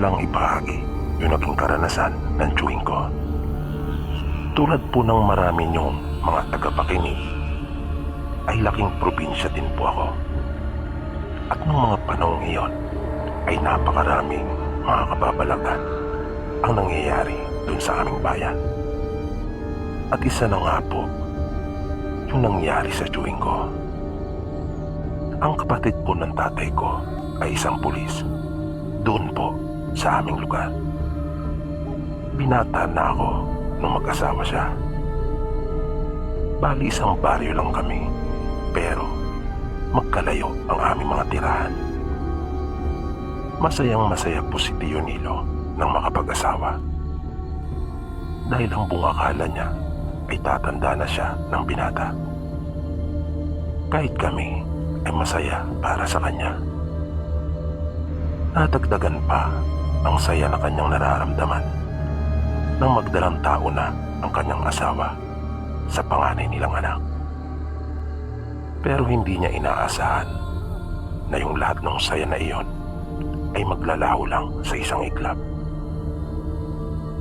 lang ibahagi yung naging karanasan ng chewing ko. Tulad po ng marami niyong mga tagapakinig, ay laking probinsya din po ako. At nung mga panahong iyon, ay napakaraming mga kababalagan ang nangyayari dun sa aming bayan. At isa na nga po yung nangyari sa chewing ko. Ang kapatid po ng tatay ko ay isang pulis doon po sa aming lugar. Binata na ako nung mag-asawa siya. Bali isang baryo lang kami, pero magkalayo ang aming mga tirahan. Masayang masaya po si Tio Nilo nang makapag-asawa. Dahil ang bungakala niya ay tatanda na siya ng binata. Kahit kami ay masaya para sa kanya. Natagdagan pa ang saya na kanyang nararamdaman nang magdalang tao na ang kanyang asawa sa panganay nilang anak. Pero hindi niya inaasahan na yung lahat ng saya na iyon ay maglalaho lang sa isang iglap.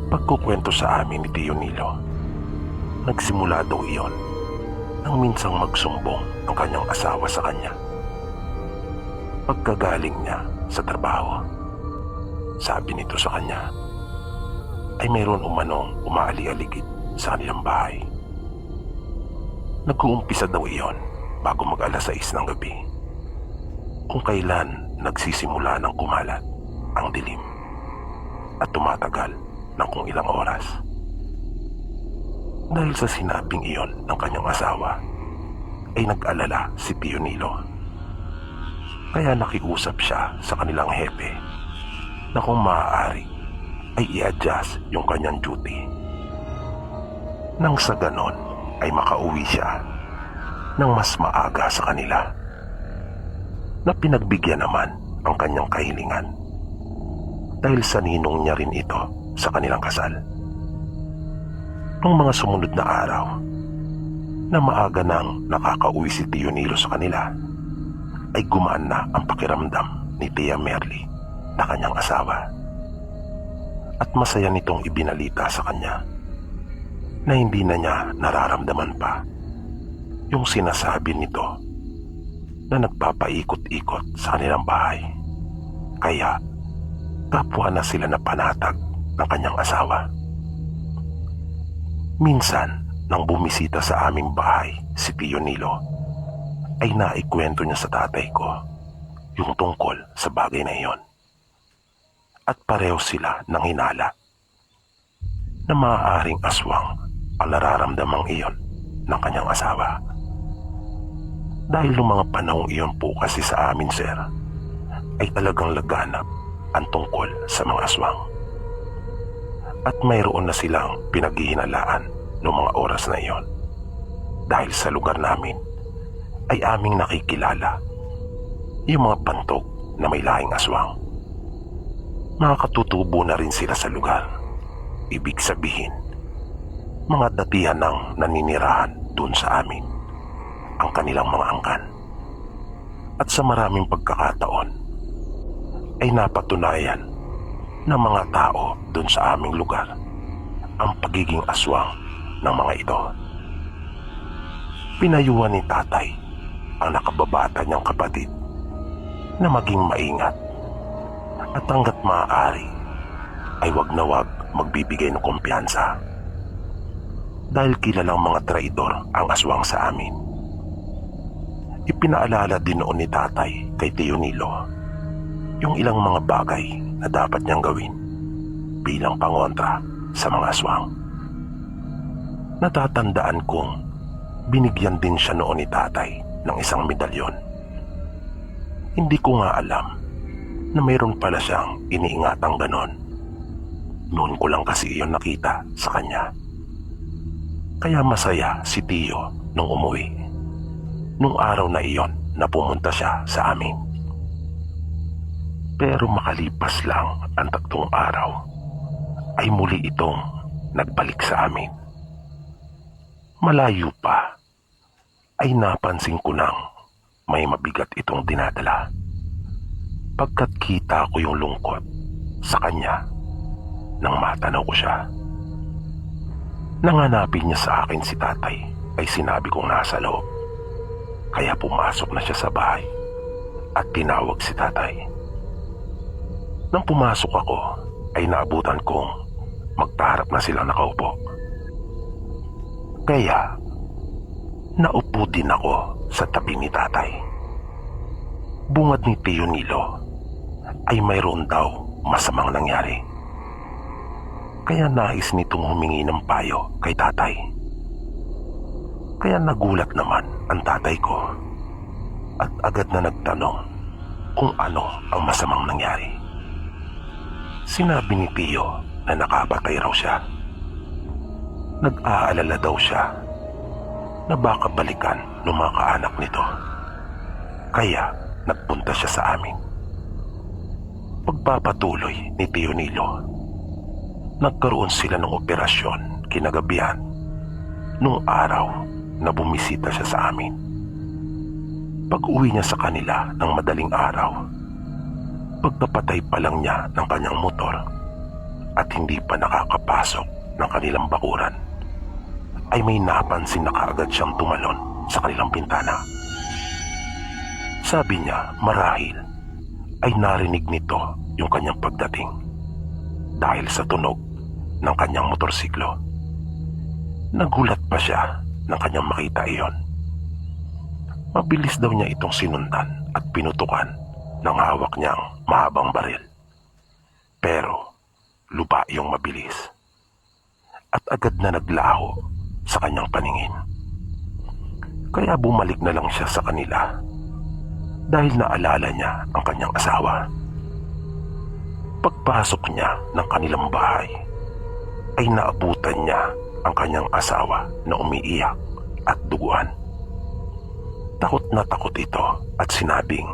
Pagkukwento sa amin ni Tio Nilo, nagsimula daw iyon nang minsang magsumbong ang kanyang asawa sa kanya. Pagkagaling niya sa trabaho, sabi nito sa kanya, ay mayroon umanong umaali-aligid sa kanilang bahay. Nag-uumpisa daw iyon bago mag-alas 6 ng gabi, kung kailan nagsisimula ng kumalat ang dilim at tumatagal ng kung ilang oras. Dahil sa sinabing iyon ng kanyang asawa, ay nag-alala si Tio Nilo. Kaya nakiusap siya sa kanilang hepe na kung maaari ay i-adjust yung kanyang duty. Nang sa ganon ay makauwi siya ng mas maaga sa kanila, na pinagbigyan naman ang kanyang kahilingan dahil sa ninong niya rin ito sa kanilang kasal. Nung mga sumunod na araw na maaga nang nakakauwi si Tio Nilo sa kanila, ay gumaan na ang pakiramdam ni Tia Merly na kanyang asawa. At masaya nitong ibinalita sa kanya na hindi na niya nararamdaman pa yung sinasabi nito na nagpapaikot-ikot sa kanilang bahay. Kaya kapwa na sila na panatag ng kanyang asawa. Minsan nang bumisita sa aming bahay si Tio Nilo, ay naikwento niya sa tatay ko yung tungkol sa bagay na iyon. At pareho sila ng hinala na maaaring aswang ang nararamdamang iyon ng kanyang asawa. Dahil noong mga panahong iyon po kasi sa amin, sir, ay talagang laganap ang tungkol sa mga aswang. At mayroon na silang pinaghihinalaan noong mga oras na iyon. Dahil sa lugar namin ay aming nakikilala yung mga pantog na may lahing aswang. Mga katutubo na rin sila sa lugar. Ibig sabihin, mga datihan ng naninirahan dun sa amin ang kanilang mga angkan. At sa maraming pagkakataon ay napatunayan ng mga tao dun sa aming lugar ang pagiging aswang ng mga ito. Pinayuhan ni tatay ang nakababata niyang kapatid na maging maingat at hanggat maaari ay wag na wag magbibigay ng kumpiyansa dahil kilalang mga traidor ang aswang sa amin. Ipinaalala din noon ni tatay kay Tio Nilo yung ilang mga bagay na dapat niyang gawin bilang pangontra sa mga aswang. Natatandaan kong binigyan din siya noon ni tatay ng isang medalyon. Hindi ko nga alam na mayroon pala siyang iniingatang ganon. Noon ko lang kasi iyon nakita sa kanya. Kaya masaya si Tio nung umuwi. Nung araw na iyon na pumunta siya sa amin. Pero makalipas lang ang 3 araw ay muli itong nagbalik sa amin. Malayo pa ay napansin ko nang may mabigat itong dinadala. Pagkat kita ko yung lungkot sa kanya nang matanaw ko siya. Nang hanapin niya sa akin si tatay ay sinabi kong nasa loob. Kaya pumasok na siya sa bahay at tinawag si tatay. Nang pumasok ako ay naabutan kong magkaharap na silang nakaupo. Kaya naupo din ako sa tabi ni tatay. Bungad ni Tio Nilo ay mayroon daw masamang nangyari. Kaya nais nitong humingi ng payo kay tatay. Kaya nagulat naman ang tatay ko at agad na nagtanong kung ano ang masamang nangyari. Sinabi ni Tio na nakapatay raw siya. Nag-aalala daw siya na baka balikan ng mga kaanak nito. Kaya nagpunta siya sa amin. Pagpapatuloy ni Tio Nilo, nagkaroon sila ng operasyon kinagabihan nung araw na bumisita siya sa amin. Pag-uwi niya sa kanila ng madaling araw, pagkapatay pa lang niya ng kanyang motor at hindi pa nakakapasok ng kanilang bakuran, ay may napansin na kaagad siyang tumalon sa kanilang bintana. Sabi niya marahil ay narinig nito yung kanyang pagdating dahil sa tunog ng kanyang motorsiklo. Nagulat pa siya nang kanyang makita iyon. Mabilis daw niya itong sinundan at pinutukan ng hawak niyang mahabang baril. Pero lupa yung mabilis at agad na naglaho sa kanyang paningin. Kaya bumalik na lang siya sa kanila dahil naalala niya ang kanyang asawa. Pagpasok niya ng kanilang bahay ay naabutan niya ang kanyang asawa na umiiyak at duguan. Takot na takot ito at sinabing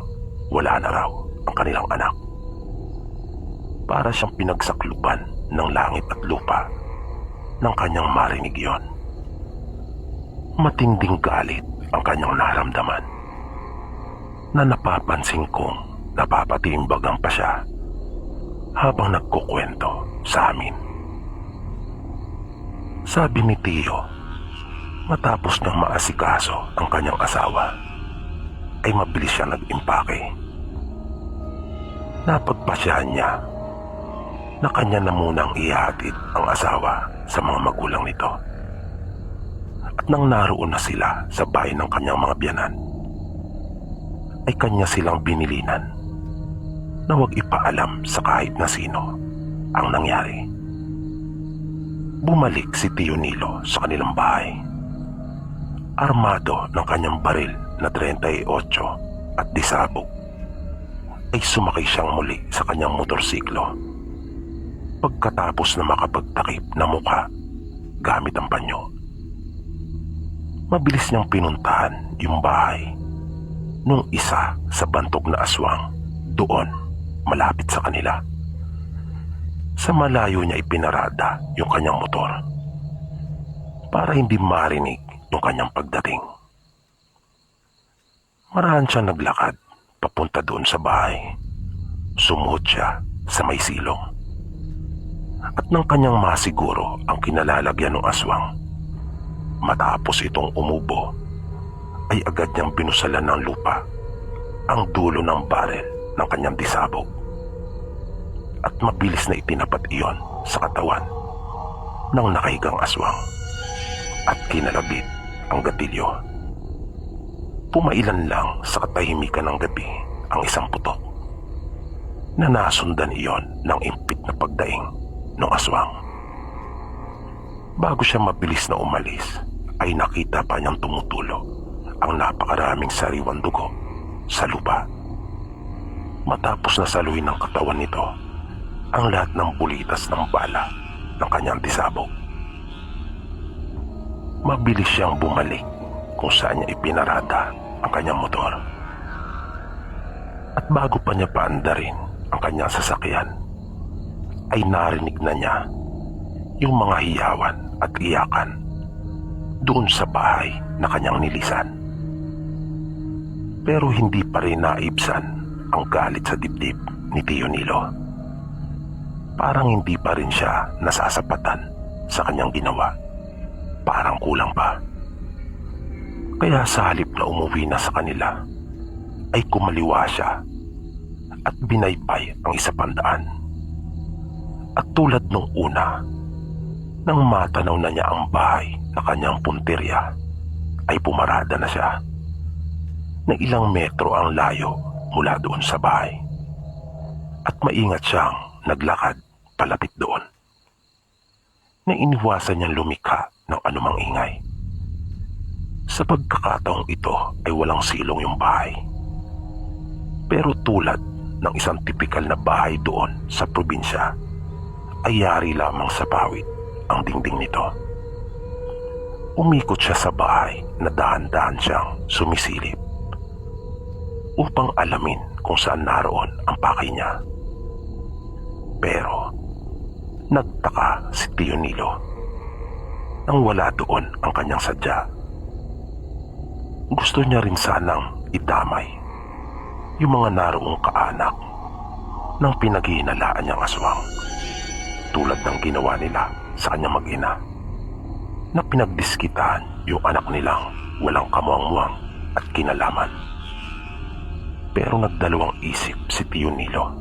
wala na raw ang kanilang anak. Para siyang pinagsakluban ng langit at lupa nang kanyang marinig iyon. Matinding galit ang kanyang naramdaman na napapansin kong napapatimbagan pa siya habang nagkukwento sa amin. Sabi ni Tio, matapos niyang maasikaso ang kanyang asawa, ay mabilis siya nag-impake. Napagpasyahan niya na kanya na munang ihatid ang asawa sa mga magulang nito. At nang naroon na sila sa bahay ng kanyang mga biyanan, ay kanya silang binilinan na huwag ipaalam sa kahit na sino ang nangyari. Bumalik si Tio Nilo sa kanilang bahay. Armado ng kanyang baril na 38 at disabog, ay sumakay siyang muli sa kanyang motorsiklo. Pagkatapos na makapagtakip na mukha gamit ang panyo, mabilis niyang pinuntahan yung bahay nung isa sa bantog na aswang doon malapit sa kanila. Sa malayo niya ipinarada yung kanyang motor para hindi marinig yung kanyang pagdating. Marahan siya naglakad papunta doon sa bahay. Sumuot siya sa may silong. At nang kanyang masiguro ang kinalalagyan ng aswang, matapos itong umubo, ay agad niyang binusalan ng lupa ang dulo ng barel ng kanyang disabog. At mabilis na itinapat iyon sa katawan ng nakahigang aswang at kinalabit ang gatilyo. Pumailan lang sa katahimikan ng gabi ang isang putok na nasundan iyon ng impit na pagdaing ng aswang. Bago siya mabilis na umalis, ay nakita pa niyang tumutulo ang napakaraming sariwang dugo sa lupa. Matapos na saluhin ng katawan nito ang lahat ng bulitas ng bala ng kanyang disabog, mabilis siyang bumalik kung saan niya ipinarada ang kanyang motor. At bago pa niya paandarin ang kanyang sasakyan, ay narinig na niya yung mga hiyawan at iyakan doon sa bahay na kanyang nilisan. Pero hindi pa rin naibsan ang galit sa dibdib ni Tio Nilo. Parang hindi pa rin siya nasasapatan sa kanyang ginawa. Parang kulang pa. Kaya sa halip na umuwi na sa kanila, ay kumaliwa siya at binaybay ang isa pang daan. At tulad nung una, nang matanaw na niya ang bahay na kanyang puntirya, ay pumarada na siya na ilang metro ang layo mula doon sa bahay. At maingat siyang naglakad palapit doon, na iniwasan niyang lumikha ng anumang ingay. Sa pagkakataong ito ay walang silong yung bahay. Pero tulad ng isang tipikal na bahay doon sa probinsya, ay yari lamang sa pawid ang dingding nito. Umikot siya sa bahay na dahan-dahan siyang sumisilip upang alamin kung saan naroon ang pakay niya. Pero nagtaka si Tio Nilo nang wala doon ang kanyang sadya. Gusto niya rin sanang idamay yung mga naroong kaanak ng pinaghihinalaan niyang aswang, tulad ng ginawa nila sa kanyang mag-ina, na pinagdiskitahan yung anak nilang walang kamuang-muang at kinalaman. Pero nagdalawang isip si Tio Nilo.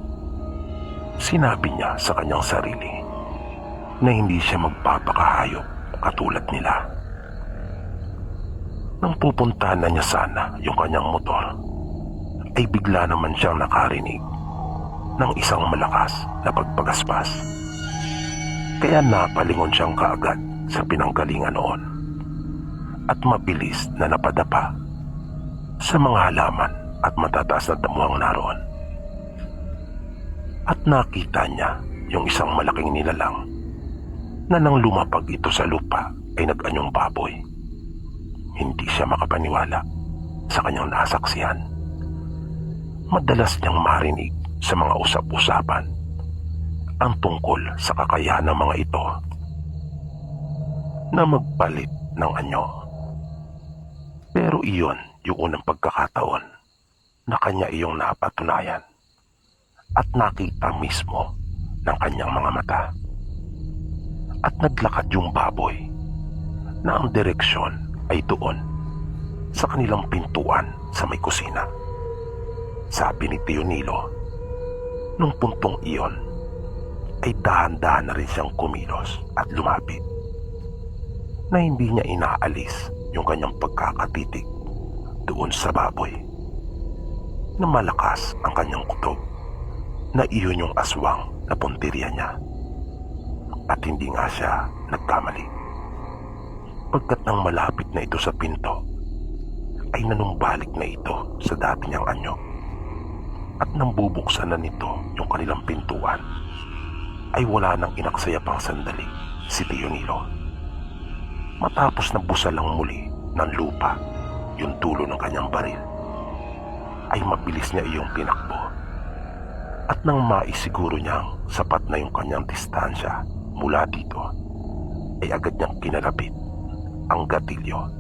Sinabi niya sa kanyang sarili na hindi siya magpapakahayop katulad nila. Nang pupuntahan na niya sana yung kanyang motor, ay bigla naman siyang nakarinig ng isang malakas na pagpagaspas. Kaya napalingon siyang kaagad sa pinanggalingan noon at mabilis na napadapa sa mga halaman at matataas na damuhang naroon. At nakita niya yung isang malaking nilalang na nang lumapag ito sa lupa ay nag-anyong baboy. Hindi siya makapaniwala sa kanyang nasaksihan. Madalas niyang marinig sa mga usap-usapan ang tungkol sa kakayahan ng mga ito na magpalit ng anyo. Pero iyon yung unang pagkakataon na kanya iyong napatunayan at nakita mismo ng kanyang mga mata. At naglakad yung baboy na ang direksyon ay doon sa kanilang pintuan sa may kusina. Sabi ni Tio Nilo, nung puntong iyon ay dahan-dahan na rin siyang kumilos at lumapit, na hindi niya inaalis yung kanyang pagkakatitig doon sa baboy, na malakas ang kanyang kutob na iyon yung aswang na puntirya niya. At hindi nga siya nagkamali, pagkat nang malapit na ito sa pinto ay nanumbalik na ito sa dati niyang anyo. At nang bubuksan na nito yung kanilang pintuan ay wala nang inaksaya pang sandali si Tio Nilo. Matapos na busalang muli ng lupa yung dulo ng kanyang baril, ay mabilis niya iyong tinakbo. At nang maisiguro niyang sapat na yung kanyang distansya mula dito, ay agad niyang kinalapit ang gatilyo,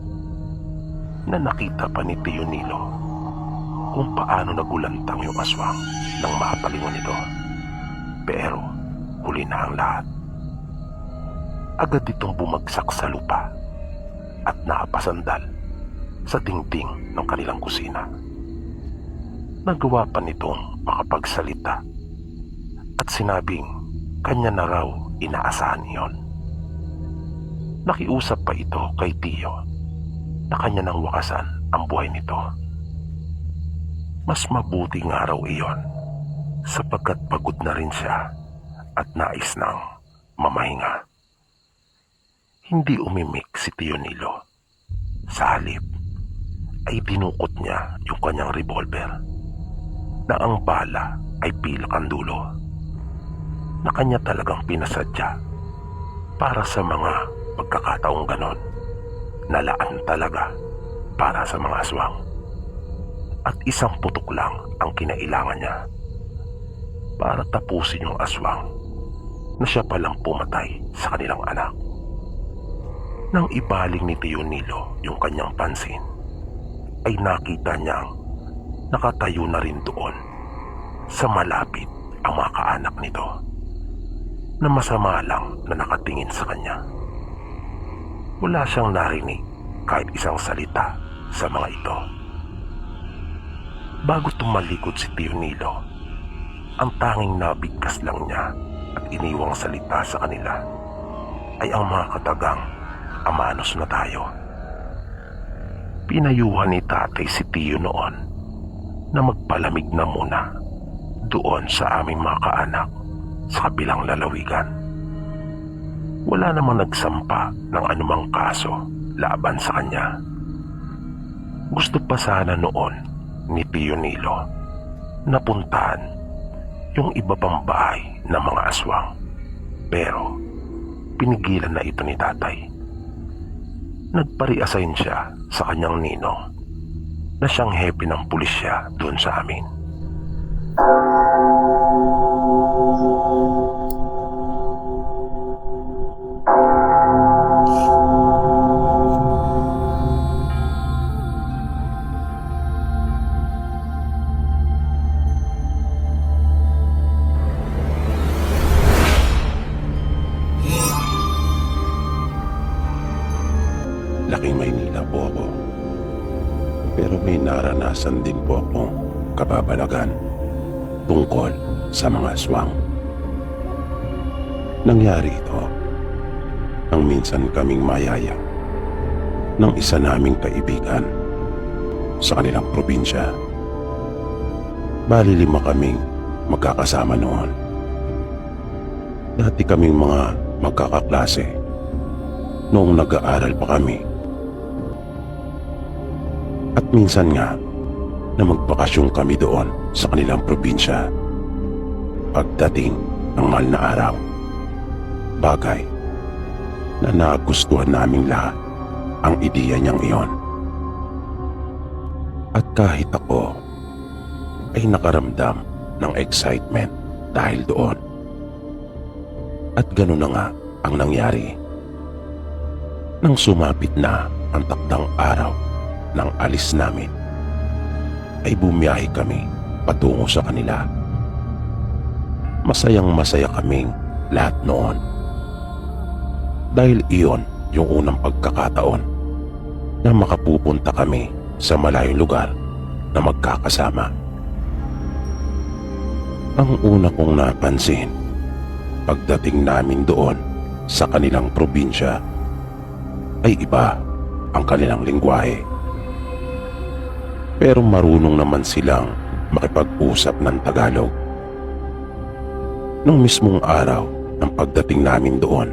na nakita pa ni Tio Nilo kung paano nagulantang yung aswang nang mapalingon ito. Pero huli na ang lahat. Agad itong bumagsak sa lupa at nakapasandal sa dingding ng kanilang kusina. Nagawa pa nitong makapagsalita at sinabing kanya na raw inaasahan iyon. Nakiusap pa ito kay Tio na kanya nang wakasan ang buhay nito. Mas mabuti nga raw iyon sapagkat pagod na rin siya at nais nang mamahinga. Hindi umimik si Tio Nilo. Sa halip ay dinukot niya yung kanyang revolver na ang bala ay pilak ang dulo, na kanya talagang pinasadya para sa mga pagkakataong ganon, na laan talaga para sa mga aswang. At isang putok lang ang kinailangan niya para tapusin yung aswang na siya palang pumatay sa kanilang anak. Nang ibaling ni Tio Nilo yung kanyang pansin, ay nakita niyang nakatayo na rin doon sa malapit ang mga kaanak nito, na masama lang na nakatingin sa kanya. Wala siyang narinig kahit isang salita sa mga ito. Bago tumalikod si Tio Nilo, ang tanging nabigkas lang niya at iniwang salita sa kanila ay ang mga katagang amanos na tayo. Pinayuhan ni tatay si Tio noon na magpalamig na muna doon sa aming mga kaanak sa kabilang lalawigan. Wala namang nagsampa ng anumang kaso laban sa kanya. Gusto pa sana noon ni Tio Nilo na puntahan yung iba pang bahay ng mga aswang, pero pinigilan na ito ni tatay. Nagpari-assign siya sa kanyang ninong na siyang hepe ng pulisya doon sa amin. Laking Maynila po ako. Pero may naranasan din po akong kababalagan tungkol sa mga aswang. Nangyari ito nang minsan kaming mayaya ng isa naming kaibigan sa kanilang probinsya. Bali 5 kaming magkakasama noon. Dati kaming mga magkakaklase noong nag-aaral pa kami. At minsan nga na magbakasyon kami doon sa kanilang probinsya pagdating ng mahal na araw. Bagay na nagustuhan naming lahat ang ideya niyang iyon. At kahit ako ay nakaramdam ng excitement dahil doon. At gano'n na nga ang nangyari. Nang sumapit na ang takdang araw ng alis namin, ay bumiyahe kami patungo sa kanila. Masayang masaya kaming lahat noon. Dahil iyon yung unang pagkakataon na makapupunta kami sa malayong lugar na magkakasama. Ang una kong napansin pagdating namin doon sa kanilang probinsya ay iba ang kanilang lengguwahe. Pero marunong naman silang makipag-usap ng Tagalog. Nung mismong araw ng pagdating namin doon,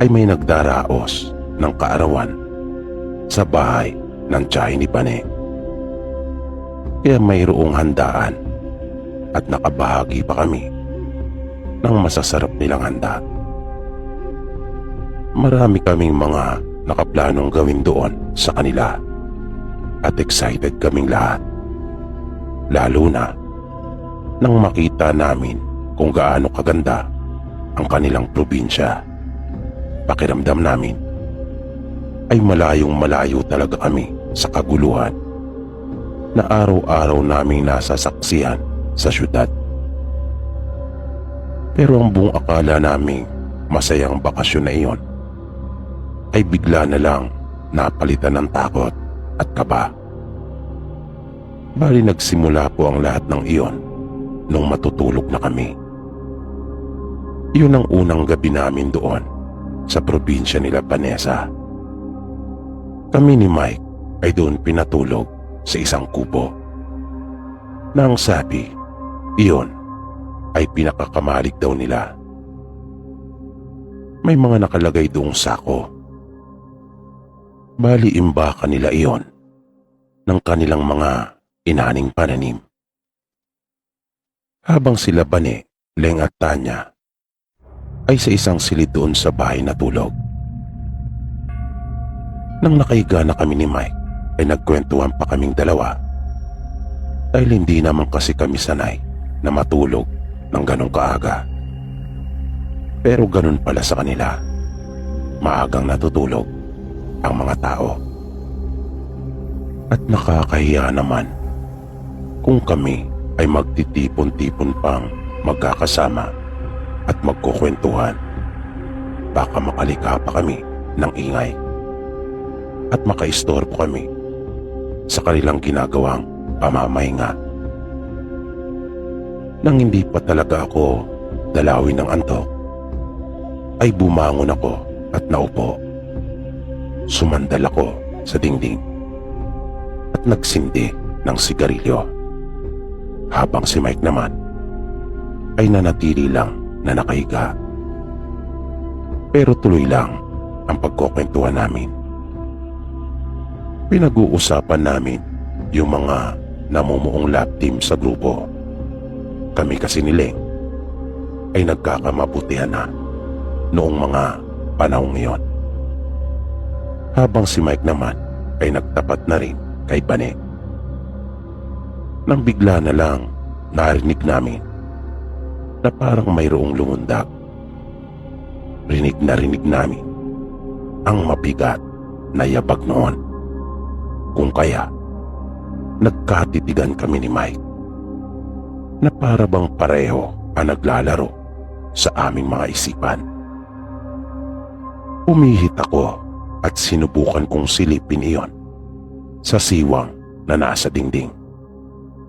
ay may nagdaraos ng kaarawan sa bahay ng tiyahin ni Pane. Kaya mayroong handaan at nakabahagi pa kami ng masasarap nilang handa. Marami kaming mga nakaplanong gawin doon sa kanila at excited kaming lahat. Lalo na nang makita namin kung gaano kaganda ang kanilang probinsya. Pakiramdam namin ay malayong malayo talaga kami sa kaguluhan na araw-araw naming nasasaksihan sa syudad. Pero ang buong akala naming masayang bakasyon na iyon ay bigla na lang napalitan ng takot at kaba. Bali nagsimula po ang lahat ng iyon nung matutulog na kami. Iyon ang unang gabi namin doon sa probinsya nila Vanessa. Kami ni Mike ay doon pinatulog sa isang kubo. Nang sabi, iyon ay pinakakamalig daw nila. May mga nakalagay doong sako. Bali imbakan nila iyon ng kanilang mga inaning pananim. Habang sila Bane, Leng at Tanya ay sa isang silid doon sa bahay natulog. Nang nakahiga na kami ni Mike ay nagkwentuhan pa kaming dalawa dahil hindi naman kasi kami sanay na matulog ng ganong kaaga. Pero ganun pala sa kanila, maagang natutulog ang mga tao. At nakakahiya naman kung kami ay magtitipon-tipon pang magkakasama at magkukwentuhan. Baka makalika pa kami ng ingay at makaistorbo kami sa kanilang ginagawang pamamahinga. Nang hindi pa talaga ako dalawin ng antok, ay bumangon ako at naupo. Sumandal ako sa dingding at nagsindi ng sigarilyo, habang si Mike naman ay nanatili lang na nakahiga. Pero tuloy lang ang pagkukwentuhan namin. Pinag-uusapan namin yung mga namumuong lab team sa grupo. Kami kasi ni Leng ay nagkakamabutihan na noong mga panahong iyon, habang si Mike naman ay nagtapat na rin kay Bane. Nang bigla na lang narinig namin na parang mayroong lumundag. Rinig na rinig namin ang mabigat na yabag noon. Kung kaya, nagkatitigan kami ni Mike na para bang pareho ang naglalaro sa aming mga isipan. Umihit ako at sinubukan kong silipin iyon sa siwang na nasa dingding.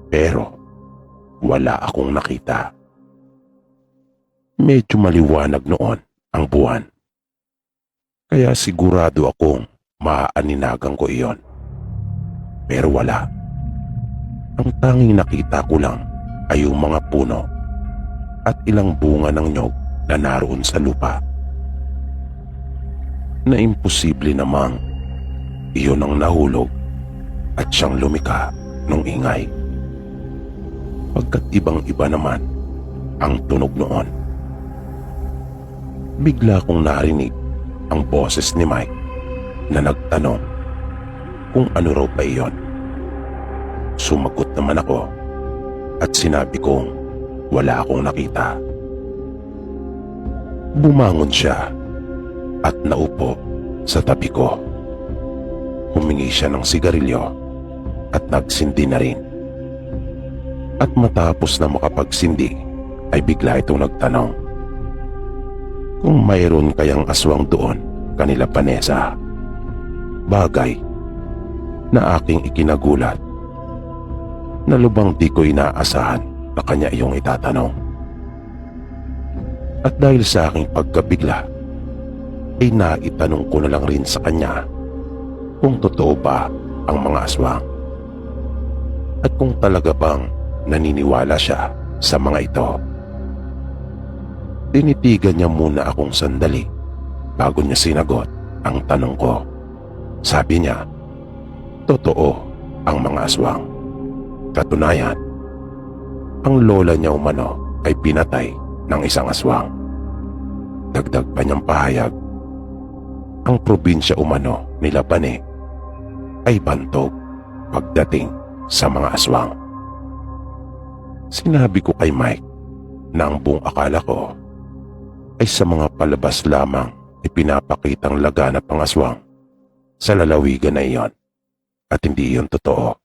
Pero wala akong nakita. Medyo maliwanag noon ang buwan, kaya sigurado akong maaaninagan ko iyon. Pero wala. Ang tanging nakita ko lang ay yung mga puno at ilang bunga ng nyog na naroon sa lupa. Na imposible namang iyon ang nahulog at siyang lumika nung ingay. Pagkat ibang-iba naman ang tunog noon. Bigla kong narinig ang boses ni Mike na nagtanong kung ano raw pa iyon. Sumagot naman ako at sinabi kong wala akong nakita. Bumangon siya at naupo sa tabi ko. Humingi siya ng sigarilyo at nagsindi na rin. At matapos na makapagsindi ay bigla itong nagtanong kung mayroon kayang aswang doon kanila Vanessa. Bagay na aking ikinagulat na lubang di ko inaasahan na kanya iyong itatanong. At dahil sa aking pagkabigla ay naitanong ko na lang rin sa kanya kung totoo ba ang mga aswang at kung talaga bang naniniwala siya sa mga ito. Tinitigan niya muna akong sandali bago niya sinagot ang tanong ko. Sabi niya, totoo ang mga aswang. Katunayan, ang lola niya umano ay pinatay ng isang aswang. Dagdag pa niyang pahayag, ang probinsya umano nila Bane ay bantog pagdating sa mga aswang. Sinabi ko kay Mike na ang buong akala ko ay sa mga palabas lamang ipinapakitang laganap ang aswang sa lalawigan na iyon at hindi iyon totoo.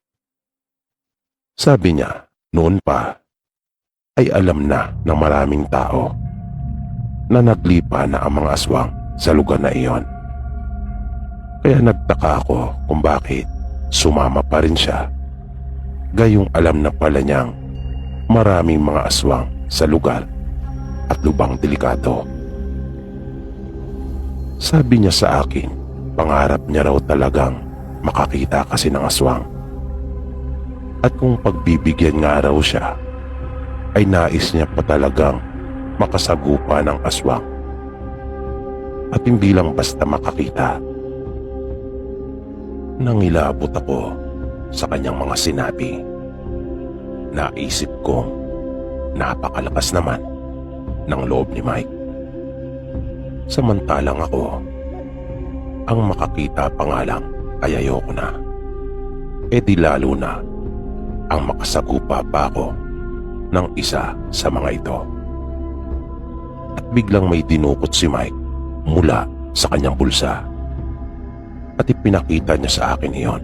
Sabi niya, noon pa ay alam na ng maraming tao na naglipa na ang mga aswang sa lugar na iyon. Kaya nagtaka ako kung bakit sumama pa rin siya, gayong alam na pala niyang maraming mga aswang sa lugar at lubang delikado. Sabi niya sa akin, pangarap niya raw talagang makakita kasi ng aswang. At kung pagbibigyan nga raw siya, ay nais niya pa talagang makasagupa ng aswang. At hindi lang basta makakita. Nangilabot ako sa kanyang mga sinabi. Naisip kong napakalakas naman ng loob ni Mike. Samantalang ako, ang makakita pa nga lang ay ayoko na. E di lalo na ang makasagupa pa ako ng isa sa mga ito. At biglang may dinukot si Mike mula sa kanyang bulsa. At ipinakita niya sa akin iyon.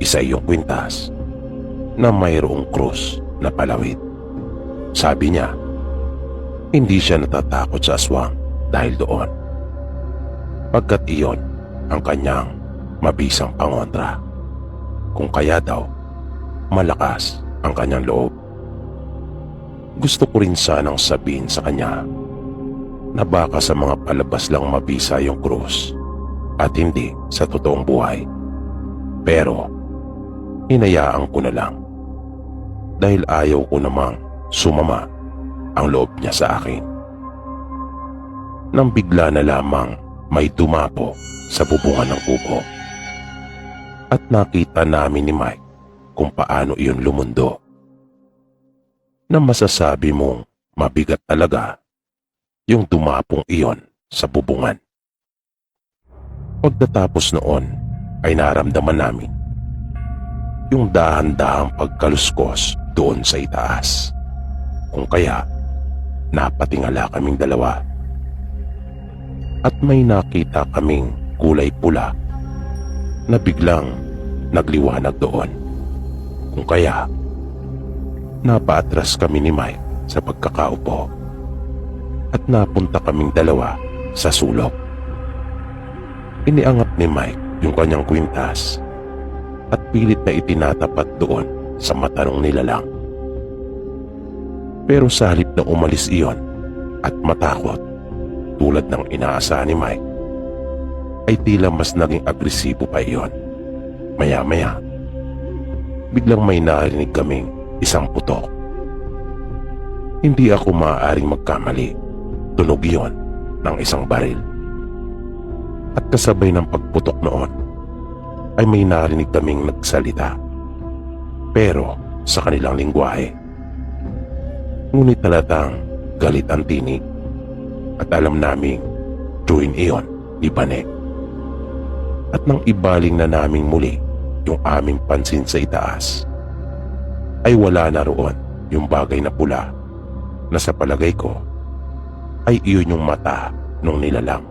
Isa iyong kwintas na mayroong krus na palawit. Sabi niya, Hindi siya natatakot sa aswang dahil doon, pagkat iyon ang kanyang mabisang pangontra. Kung kaya daw, malakas ang kanyang loob. Gusto ko rin sanang sabihin sa kanya na baka sa mga palabas lang mabisa yung krus at hindi sa totoong buhay. Pero hinayaan ko na lang dahil ayaw ko namang sumama ang loob niya sa akin. Nang bigla na lamang may dumapo sa bubungan ng kubo at nakita namin ni Mike kung paano iyon lumundo, na masasabi mong mabigat talaga yung dumapong iyon sa bubungan. Pagkatapos noon ay naramdaman namin yung dahan-dahang pagkaluskos doon sa itaas. Kung kaya napatingala kaming dalawa at may nakita kaming kulay pula na biglang nagliwanag doon. Kung kaya napaatras kami ni Mike sa pagkakaupo at napunta kaming dalawa sa sulok. Iniangat ni Mike yung kanyang kwintas at pilit na itinatapat doon sa mata ng nilalang. Pero sa halip na umalis iyon at matakot tulad ng inaasahan ni Mike, ay tila mas naging agresibo pa iyon. Maya-maya, biglang may narinig kaming isang putok. Hindi ako maaaring magkamali. Tunog iyon ng isang baril. At kasabay ng pagputok noon, ay may narinig kaming nagsalita. Pero sa kanilang lingwahe. Ngunit talatang galit ang tinig. At alam naming tuwin iyon ni Bane. At nang ibaling na naming muli yung aming pansin sa itaas, ay wala na roon yung bagay na pula na sa palagay ko ay iyon yung mata nung nilalang.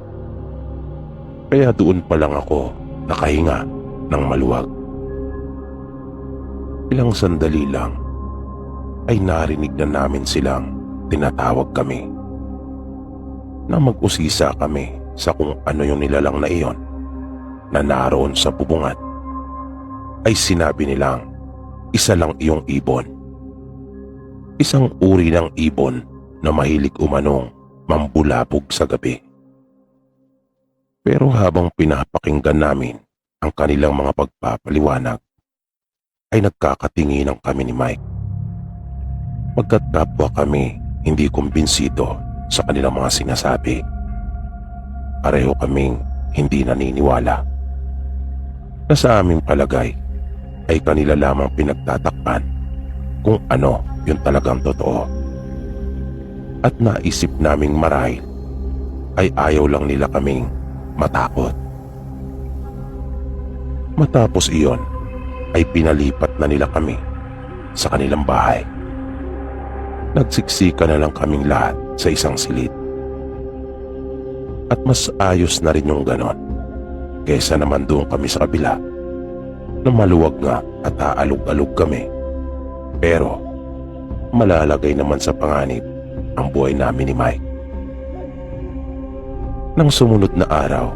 Kaya doon pa lang ako nakahinga ng maluwag. Ilang sandali lang ay narinig na namin silang tinatawag kami, na mag-usisa kami sa kung ano yung nilalang na iyon na naroon sa bubungan. Ay sinabi nilang isa lang iyong ibon. Isang uri ng ibon na mahilig umanong mambulabog sa gabi. Pero habang pinapakinggan namin ang kanilang mga pagpapaliwanag, ay nagkakatinginan kami ni Mike. Pagkat kapwa kami hindi kumbinsido sa kanilang mga sinasabi, pareho kaming hindi naniniwala na sa aming palagay ay kanila lamang pinagtatakpan kung ano yung talagang totoo. At naisip naming marahil ay ayaw lang nila kaming matakot. Matapos iyon ay pinalipat na nila kami sa kanilang bahay. Nagsiksika na lang kaming lahat sa isang silid. At mas ayos na rin yung ganon kesa naman doon kami sa kabila na maluwag nga at aalog-alog kami. Pero malalagay naman sa panganib ang buhay namin ni Mike. Nang sumunod na araw,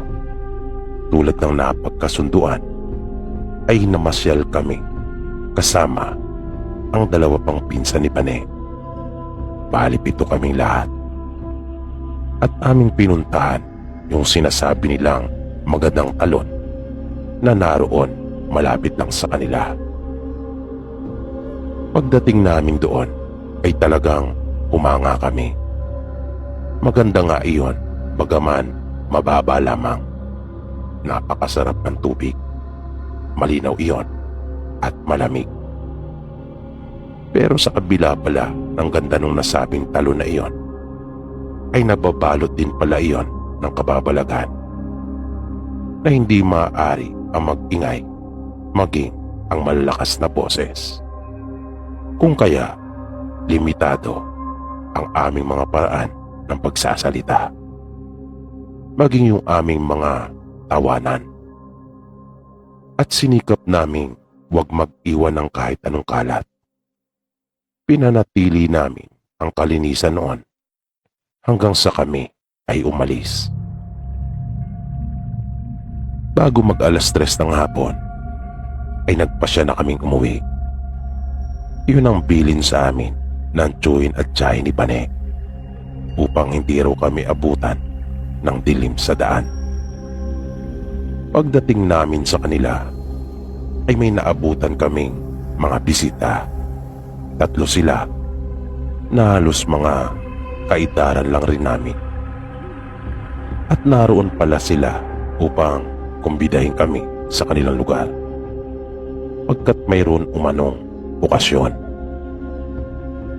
tulad ng napagkasunduan, ay namasyal kami kasama ang dalawa pang pinsan ni Pane. Bali 7 kaming lahat. At aming pinuntahan yung sinasabi nilang magandang talon na naroon malapit lang sa kanila. Pagdating namin doon ay talagang humanga kami. Maganda nga iyon, bagaman mababa lamang. Napakasarap ng tubig. Malinaw iyon at malamig. Pero sa kabila pala ng ganda nung nasabing talon na iyon, ay nababalot din pala iyon ng kababalagan na hindi maaari ang mag-ingay maging ang malalakas na boses. Kung kaya, limitado ang aming mga paraan ng pagsasalita, maging yung aming mga tawanan. At sinikap naming huwag mag-iwan ng kahit anong kalat. Pinanatili namin ang kalinisan noon hanggang sa kami ay umalis. Bago mag alas 3 ng hapon, ay nagpasya na kaming umuwi. Yun ang bilin sa amin ng tsuhin at tiyahin ni Bane upang hindi raw kami abutan ng dilim sa daan. Pagdating namin sa kanila, ay may naabutan kaming mga bisita. 3 sila na halos mga kaitaran lang rin namin. At naroon pala sila upang kumbidahin kami sa kanilang lugar pagkat mayroon umanong okasyon.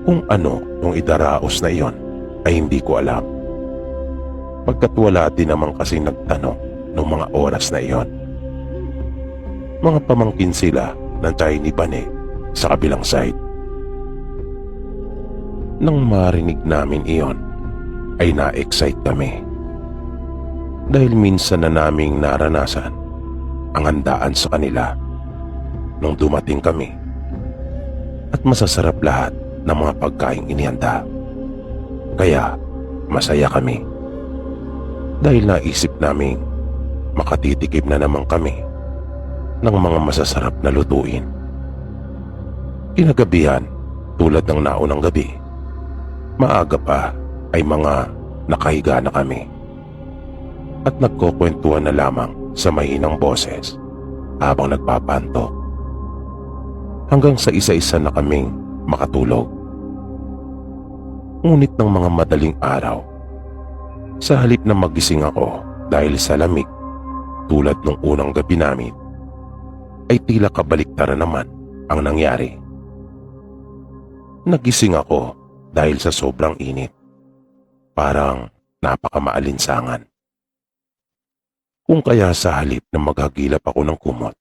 Kung ano yung idaraos na iyon ay hindi ko alam pagkat wala din naman kasi nagtanong noong mga oras na iyon. Mga pamangkin sila ng tiyahin ni Bane sa kabilang side. Nang marinig namin iyon ay na-excite kami dahil minsan na naming naranasan ang handaan sa kanila nung dumating kami at masasarap lahat ng mga pagkaing inihanda. Kaya masaya kami dahil naisip naming makatitikim na naman kami ng mga masasarap na lutuin. Kinagabihan, tulad ng naunang gabi, maaga pa ay mga nakahiga na kami at nagkukwentuhan na lamang sa mahinang boses habang nagpapantok hanggang sa isa-isa na kaming makatulog. Ngunit ng mga madaling araw, sa halip na magising ako dahil sa lamig tulad ng unang gabi namin, ay tila kabaliktaran naman ang nangyari. Nagising ako dahil sa sobrang init. Parang napakamaalinsangan. Kung kaya sa halip na maghagilap ako ng kumot,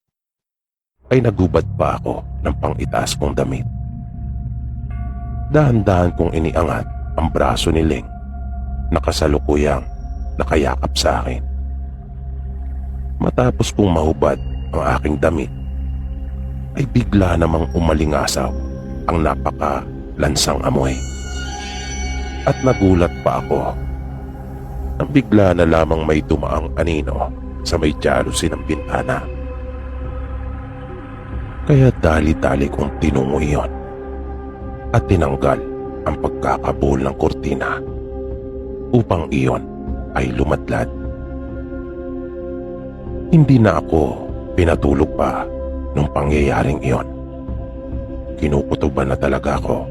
ay nagubad pa ako ng pang-itaas kong damit. Dahan-dahan kong iniangat ang braso ni Ling na kasalukuyang nakayakap sa akin. Matapos kong mahubad ang aking damit, ay bigla namang umalingasaw ang napaka-lansang amoy. At nagulat pa ako nang bigla na lamang may tumaang anino sa may jalusi ng bintana. Kaya dali-dali kong tinungo iyon at tinanggal ang pagkakabuhol ng kurtina upang iyon ay lumadlad. Hindi na ako pinatulog pa nung pangyayaring iyon. Kinukutuban na talaga ako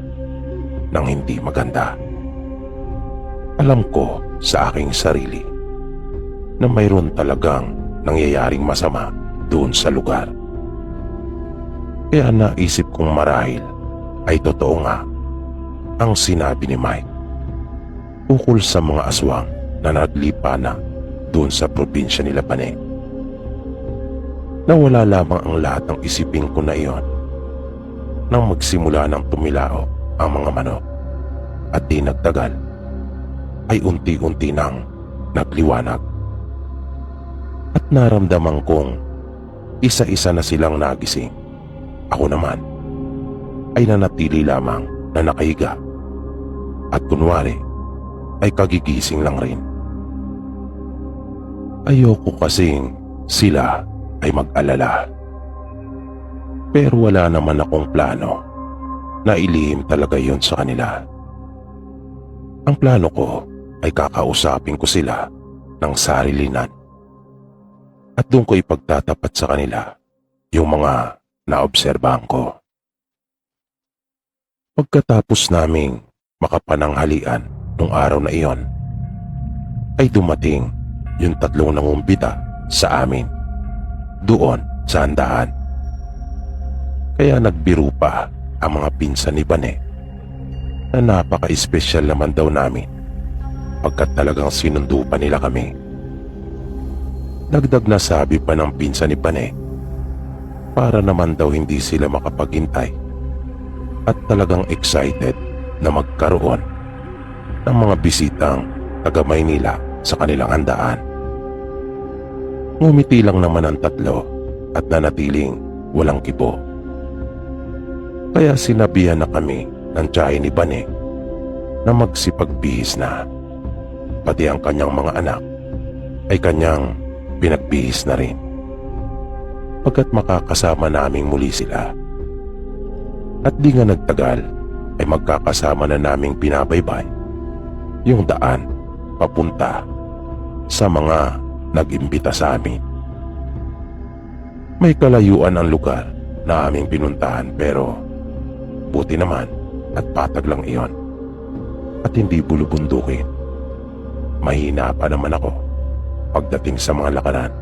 ng hindi maganda. Alam ko sa aking sarili na mayroon talagang nangyayaring masama doon sa lugar. Kaya naisip kong marahil ay totoo nga ang sinabi ni Mike ukol sa mga aswang na naglipa na doon sa probinsya nila Bane. Nawala lamang ang lahat ng isipin ko na iyon nang magsimula ng tumilao ang mga manok at di nagtagal ay unti-unti nang nagliwanag. At naramdaman kong isa-isa na silang nagising. Ako naman ay nanatili lamang na nakahiga at kunwari ay kagigising lang rin. Ayoko kasing sila ay mag-alala. Pero wala naman akong plano na ilihim talaga yon sa kanila. Ang plano ko ay kakausapin ko sila ng sarilinan at doon ko ipagtatapat sa kanila yung mga naobserbahan ko. Pagkatapos naming makapananghalian nung araw na iyon, ay dumating yung 3 nangumbida sa amin doon sa handaan. Kaya nagbiro pa ang mga pinsan ni Bane na napaka-espesyal naman daw namin pagkat talagang sinundo pa nila kami. Dagdag na sabi pa ng pinsan ni Bane para naman daw hindi sila makapaghintay at talagang excited na magkaroon ng mga bisitang taga Maynila sa kanilang handaan. Ngumiti lang naman ang 3 at nanatiling walang kibo. Kaya sinabihan na kami ng tiyahin ni Bane na magsipagbihis na pati ang kanyang mga anak ay kanyang pinagbihis na rin. Pagkat makakasama naming muli sila. At di nga nagtagal ay magkakasama na naming pinabaybay yung daan papunta sa mga nag-imbita sa amin. May kalayuan ang lugar na aming pinuntahan pero buti naman at patag lang iyon at hindi bulubundukin. Mahina pa naman ako pagdating sa mga lakaran.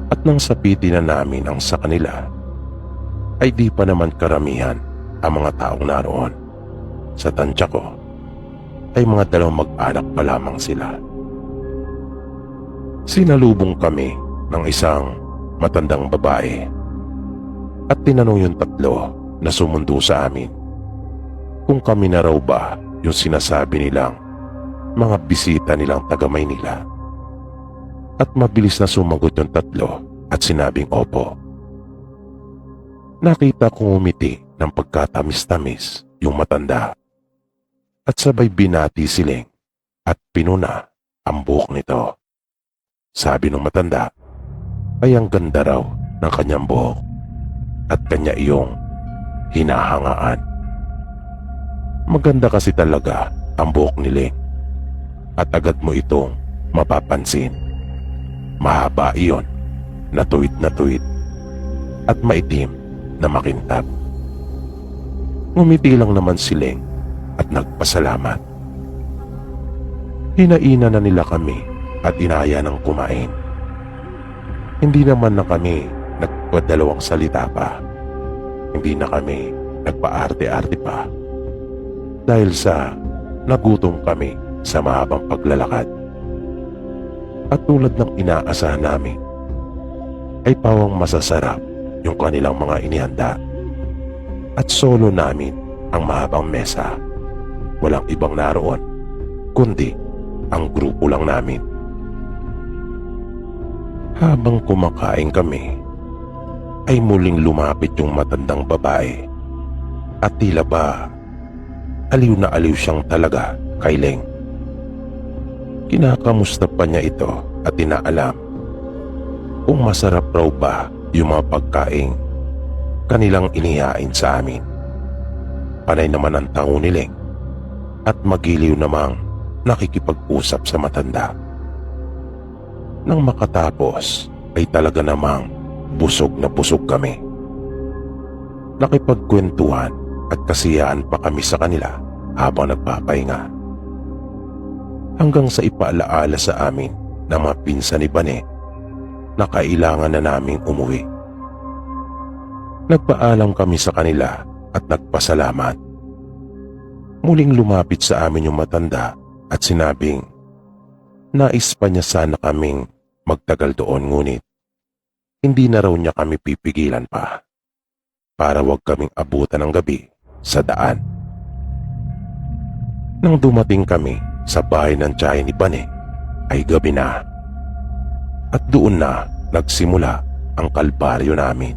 At nang sapitin na namin ang sa kanila, ay di pa naman karamihan ang mga taong naroon. Sa tansya ko, ay mga dalawang mag-anak pa lamang sila. Sinalubong kami ng isang matandang babae at tinanong yung tatlo na sumundo sa amin kung kami na raw ba yung sinasabi nilang mga bisita nilang taga Maynila. At mabilis na sumagot yung tatlo at sinabing opo. Nakita kong umiti ng pagkatamis-tamis yung matanda at sabay binati siling at pinuna ang buhok nito. Sabi ng matanda ay ang ganda raw ng kanyang buhok at kanya iyong hinahangaan. Maganda kasi talaga ang buhok ni Ling at agad mo itong mapapansin. Mahaba iyon na tuwid at maitim na makintab. Ngumiti lang naman si Ling at nagpasalamat. Hinaina na nila kami at inaya ng kumain. Hindi naman na kami nagpadalawang salita pa. Hindi na kami nagpaarte-arte pa dahil sa nagutom kami sa mahabang paglalakad. At tulad ng inaasahan namin, ay pawang masasarap yung kanilang mga inihanda. At solo namin ang mahabang mesa. Walang ibang naroon, kundi ang grupo lang namin. Habang kumakain kami, ay muling lumapit yung matandang babae. At tila ba, aliw na aliw siyang talaga kay Ling. Kinakamusta pa niya ito at inaalam kung masarap raw ba yung mga pagkain kanilang inihain sa amin. Panay naman ang tango ni Ling at magiliw namang nakikipag-usap sa matanda. Nang makatapos ay talaga namang busog na busog kami. Nakipagkwentuhan at kasiyahan pa kami sa kanila habang nagpapahinga. Hanggang sa ipaalaala sa amin ng mga pinsan ni Bane na kailangan na naming umuwi. Nagpaalam kami sa kanila at nagpasalamat. Muling lumapit sa amin yung matanda at sinabing nais pa niya sana kaming magtagal doon ngunit hindi na raw niya kami pipigilan pa para wag kaming abutan ng gabi sa daan. Nang dumating kami sa bahay ng tiyahin ni Bane ay gabi na at doon na nagsimula ang kalbaryo namin.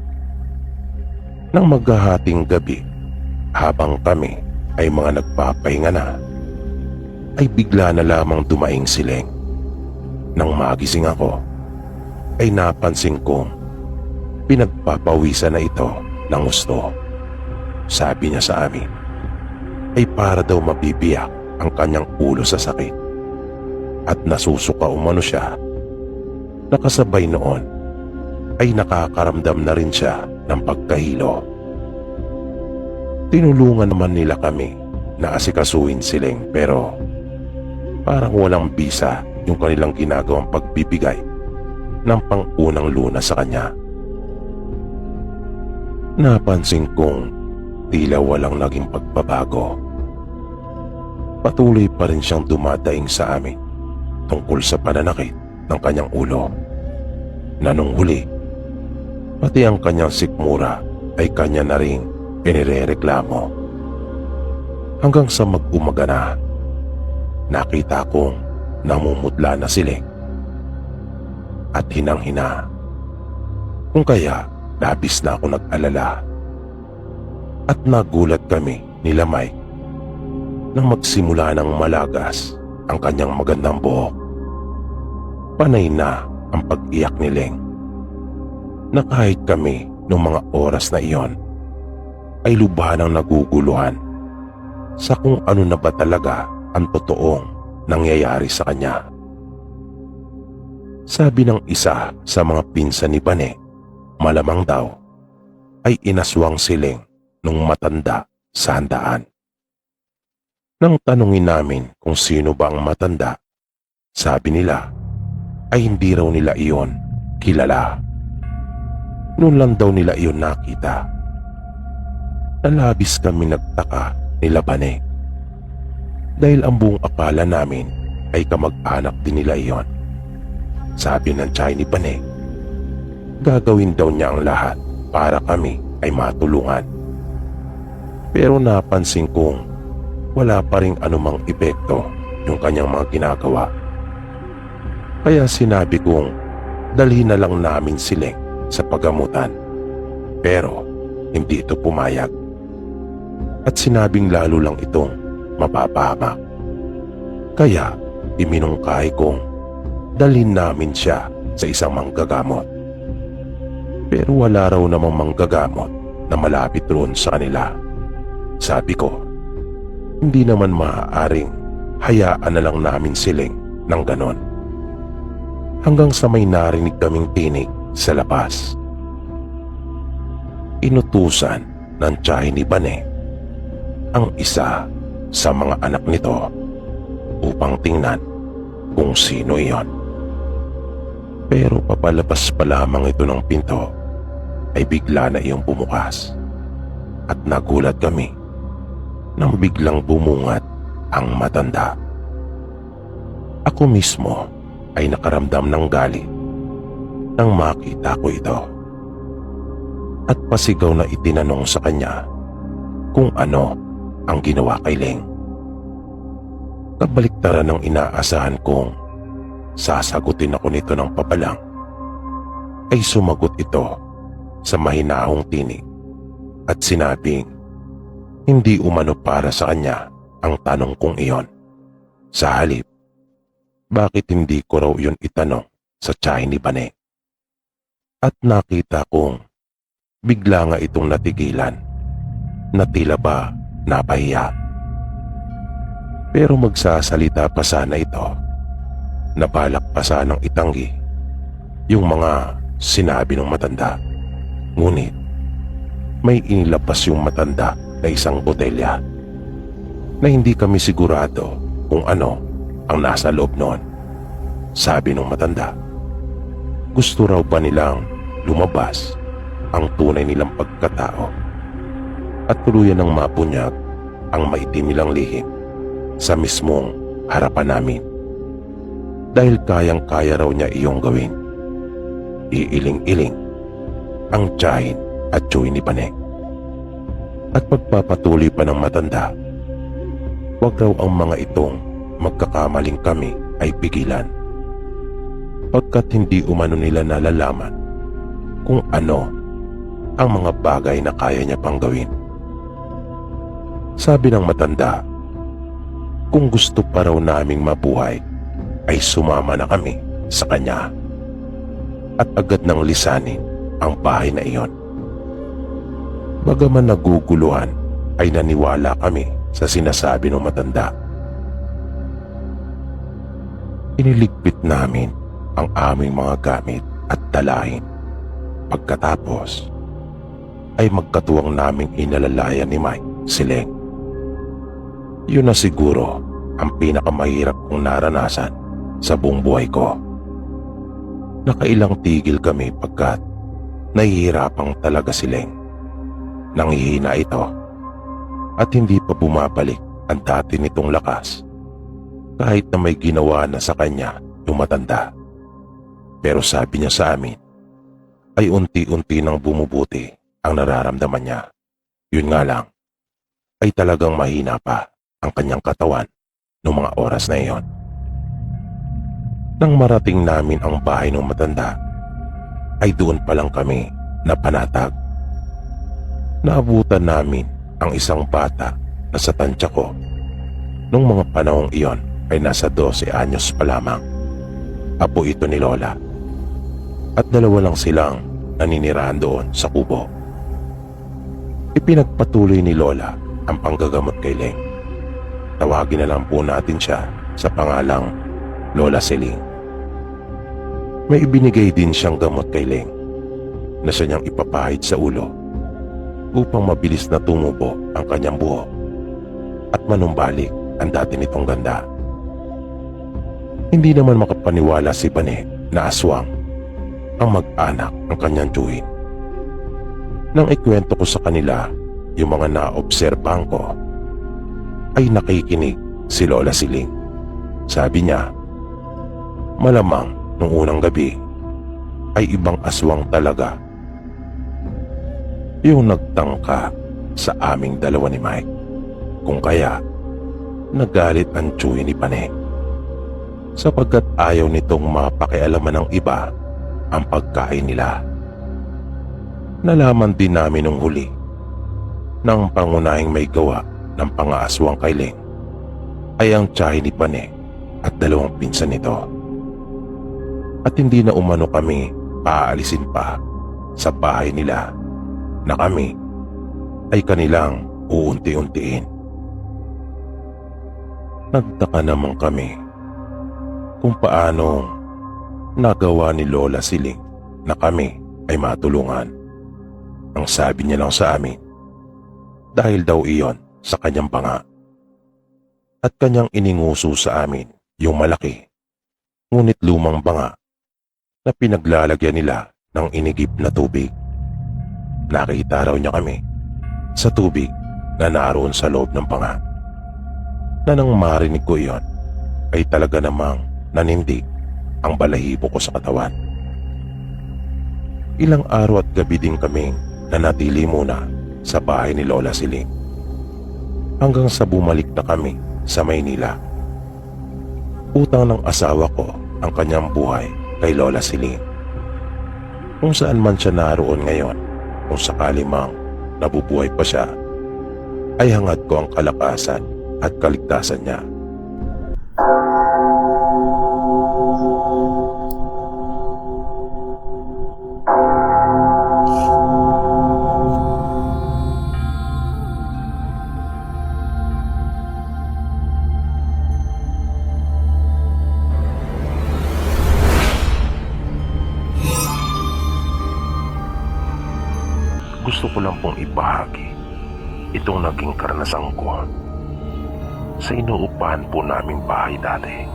Nang maghahating gabi habang kami ay mga nagpapahinga na ay bigla na lamang dumaing si Ling. Nang magising ako ay napansin kong pinagpapawisan na ito ng gusto. Sabi niya sa amin ay para daw mabibiyak ang kanyang ulo sa sakit at nasusuka umano siya. Nakasabay noon ay nakakaramdam na rin siya ng pagkahilo. Tinulungan naman nila kami na asikasuhin si Ling pero parang walang bisa yung kanilang ginagawang pagbibigay ng pang-unang luna sa kanya. Napansin kong tila walang naging pagbabago. Patuloy pa rin siyang dumadaing sa amin tungkol sa pananakit ng kanyang ulo. Na nung huli, pati ang kanyang sikmura ay kanya na rin inirereklamo. Hanggang sa mag-umaga na, nakita kong namumutla na si Ling at hinang-hina. Kung kaya, labis na ako nag-alala. At nagulat kami nila Mike nang magsimula ng malagas ang kanyang magandang buhok. Panay na ang pag-iyak ni Leng, na kahit kami noong mga oras na iyon ay lubhanang naguguluhan sa kung ano na ba talaga ang totoong nangyayari sa kanya. Sabi ng isa sa mga pinsan ni Bane, malamang daw ay inaswang si Leng nung matanda sa handaan. Nang tanungin namin kung sino ba ang matanda, sabi nila ay hindi raw nila iyon kilala. Noon lang daw nila iyon nakita. Nalabis kami nagtaka nila Bane, dahil ang buong akala namin ay kamag-anak din nila iyon. Sabi ng tiyahin ni Bane, gagawin daw niya ang lahat para kami ay matulungan. Pero napansin kong wala pa ring anumang epekto yung kanyang mga ginagawa. Kaya sinabi kong dalhin na lang namin si Leng sa pagamutan. Pero hindi ito pumayag. At sinabing lalo lang itong mapapahamak. Kaya iminungkahi kong dalhin namin siya sa isang manggagamot. Pero wala raw namang manggagamot na malapit roon sa kanila. Sabi ko, hindi naman maaaring hayaan na lang namin si Leng ng ganon. Hanggang sa may narinig kaming tinig sa labas. Inutusan ng tiyahin ni Bane ang isa sa mga anak nito upang tingnan kung sino iyon. Pero papalabas pa lamang ito ng pinto ay bigla na iyong bumukas at nagulat kami nang biglang bumungat ang matanda. Ako mismo ay nakaramdam ng galit nang makita ko ito at pasigaw na itinanong sa kanya kung ano ang ginawa kay Leng. Kabaliktaran ng inaasahan kong sasagutin ako nito ng papalang, ay sumagot ito sa mahinahong tinig at sinabing hindi umano para sa kanya ang tanong kong iyon. Sa halip, bakit hindi ko raw yun itanong sa tiyahin ni Bane? At nakita kong bigla nga itong natigilan na tila ba napahiya. Pero magsasalita pa sana ito, nabalak pa sanang itanggi yung mga sinabi ng matanda. Ngunit may inilabas yung matanda na isang botelya na hindi kami sigurado kung ano ang nasa loob noon. Sabi ng matanda, gusto raw ba nilang lumabas ang tunay nilang pagkatao at tuluyan ng mapunyag ang maitim nilang lihim sa mismong harapan namin. Dahil kayang-kaya raw niya iyong gawin. Iiling-iling ang tiyahin at tiyuhin ni Bane. At pagpapatuloy pa ng matanda, wag raw ang mga itong magkakamaling kami ay pigilan, pagkat hindi umano nila nalalaman kung ano ang mga bagay na kaya niya pang gawin. Sabi ng matanda, kung gusto pa raw naming mabuhay ay sumama na kami sa kanya at agad nang lisanin ang bahay na iyon. Bagaman naguguluhan ay naniwala kami sa sinasabi ng matanda. Iniligpit namin ang aming mga gamit at dalahin. Pagkatapos ay magkatuwang naming inalalayan ni Mike si Leng. Yun na siguro ang pinakamahirap kong naranasan sa buong buhay ko. Nakailang tigil kami pagkat nahihirapang talaga si Leng. Nanghihina ito at hindi pa bumabalik ang dati nitong lakas kahit na may ginawa na sa kanya yung matanda. Pero sabi niya sa amin ay unti-unti nang bumubuti ang nararamdaman niya. Yun nga lang ay talagang mahina pa ang kanyang katawan noong mga oras na iyon. Nang marating namin ang bahay ng matanda, ay doon pa lang kami napanatag. Naabutan namin ang isang bata na sa tansya ko noong mga panahong iyon ay nasa 12 anyos pa lamang. Apo ito ni Lola. At dalawa lang silang naninirahan doon sa kubo. Ipinagpatuloy ni Lola ang panggagamot kay Leng. Tawagin na lang po natin siya sa pangalang Lola Seling. May ibinigay din siyang gamot kay Leng na siya niyang ipapahid sa ulo upang mabilis na tumubo ang kanyang buhok at manumbalik ang dati nitong ganda. Hindi naman makapaniwala si Bane na aswang ang mag-anak ng kanyang tiyuhin. Nang ikwento ko sa kanila yung mga naobserbahan ko, ay nakikinig si Lola Siling. Sabi niya, malamang nung unang gabi ay ibang aswang talaga yung nagtangka sa aming dalawa ni Mike. Kung kaya, nagalit ang tiyuhin ni Bane sapagkat ayaw nitong mapakialaman ng iba ang pagkain nila. Nalaman din namin nung huli na ang pangunahing may gawa ng pangaaswang kay Leng ay ang tiyahin ni Bane at dalawang pinsan nito. At hindi na umano kami paalisin pa sa bahay nila na kami ay kanilang uunti-untiin. Nagtaka naman kami kung paano nagawa ni Lola Siling na kami ay matulungan. Ang sabi niya lang sa amin, dahil daw iyon sa kanyang panga. At kanyang ininguso sa amin yung malaki, ngunit lumang banga na pinaglalagyan nila ng inigib na tubig. Nakita raw niya kami sa tubig na naroon sa loob ng panga. Na nang marinig ko iyon, ay talaga namang nanindig ang balahibo ko sa katawan. Ilang araw at gabi din kaming nanatili muna sa bahay ni Lola Siling hanggang sa bumalik na kami sa Maynila. Utang ng asawa ko ang kanyang buhay kay Lola Siling. Kung saan man siya naroon ngayon, kung sakali mang nabubuhay pa siya, ay hangad ko ang kalakasan at kaligtasan niya. Gusto ko lang pong ibahagi itong naging karanasan ko sa inuupahan po naming bahay dati.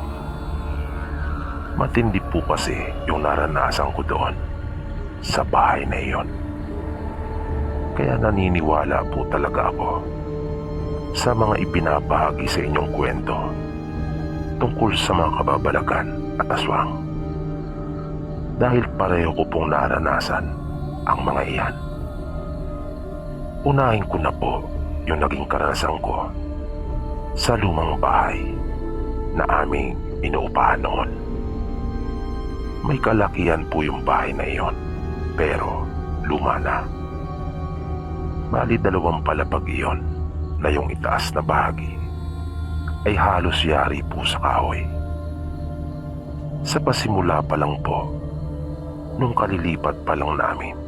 Matindi po kasi yung naranasan ko doon sa bahay na iyon. Kaya naniniwala po talaga ako sa mga ibinabahagi sa inyong kwento tungkol sa mga kababalagan at aswang. Dahil pareho ko pong naranasan ang mga iyan. Unahin ko na po yung naging karanasan ko sa lumang bahay na aming inuupahan noon. May kalakihan po yung bahay na iyon, pero luma na. Bali 2 palapag iyon na yung itaas na bahagi ay halos yari po sa kahoy. Sa pasimula pa lang po, nung kalilipat pa lang namin,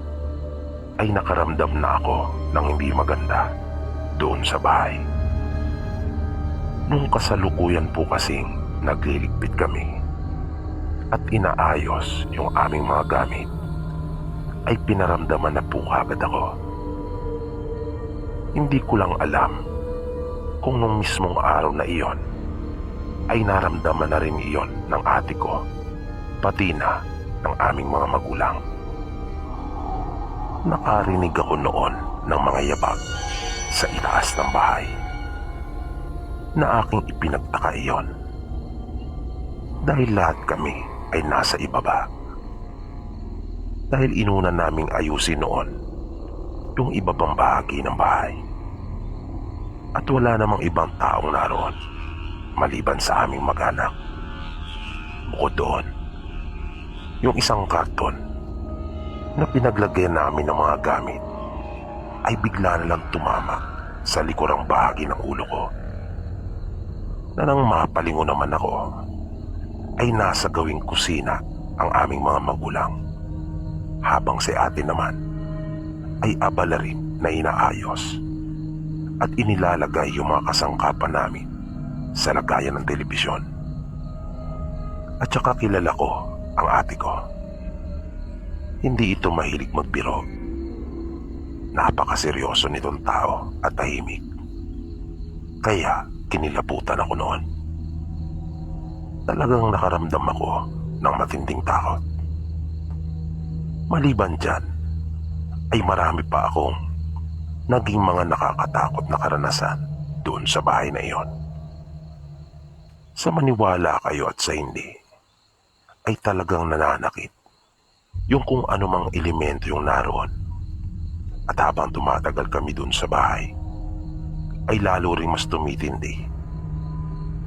ay nakaramdam na ako ng hindi maganda doon sa bahay. Nung kasalukuyan po kasing nagliligpit kami at inaayos yung aming mga gamit, ay pinaramdaman na po agad ako. Hindi ko lang alam kung nung mismong araw na iyon ay naramdaman na rin iyon ng ate ko, pati na ng aming mga magulang. Nakarinig ako noon ng mga yabag sa itaas ng bahay na aking ipinagtaka iyon dahil lahat kami ay nasa ibaba. Dahil inuna naming ayusin noon yung ibabang bahagi ng bahay at wala namang ibang taong naroon maliban sa aming mag-anak. Bukod doon, yung isang karton na pinaglagyan namin ng mga gamit ay bigla na lang tumama sa likurang bahagi ng ulo ko. na nang mapalingon naman ako ay nasa gawing kusina ang aming mga magulang, habang si ate naman ay abala rin na inaayos at inilalagay yung mga kasangkapan namin sa lagayan ng telebisyon. At saka kilala ko ang ate ko. Hindi ito mahilig magbiro. Napakaseryoso nitong tao at tahimik. Kaya kinilabutan ako noon. Talagang nakaramdam ako ng matinding takot. Maliban dyan, ay marami pa akong naging mga nakakatakot na karanasan doon sa bahay na iyon. Sa maniwala kayo at sa hindi, ay talagang nananakit yung kung anumang elemento yung naroon. At habang tumatagal kami doon sa bahay, ay lalo ring mas tumitindi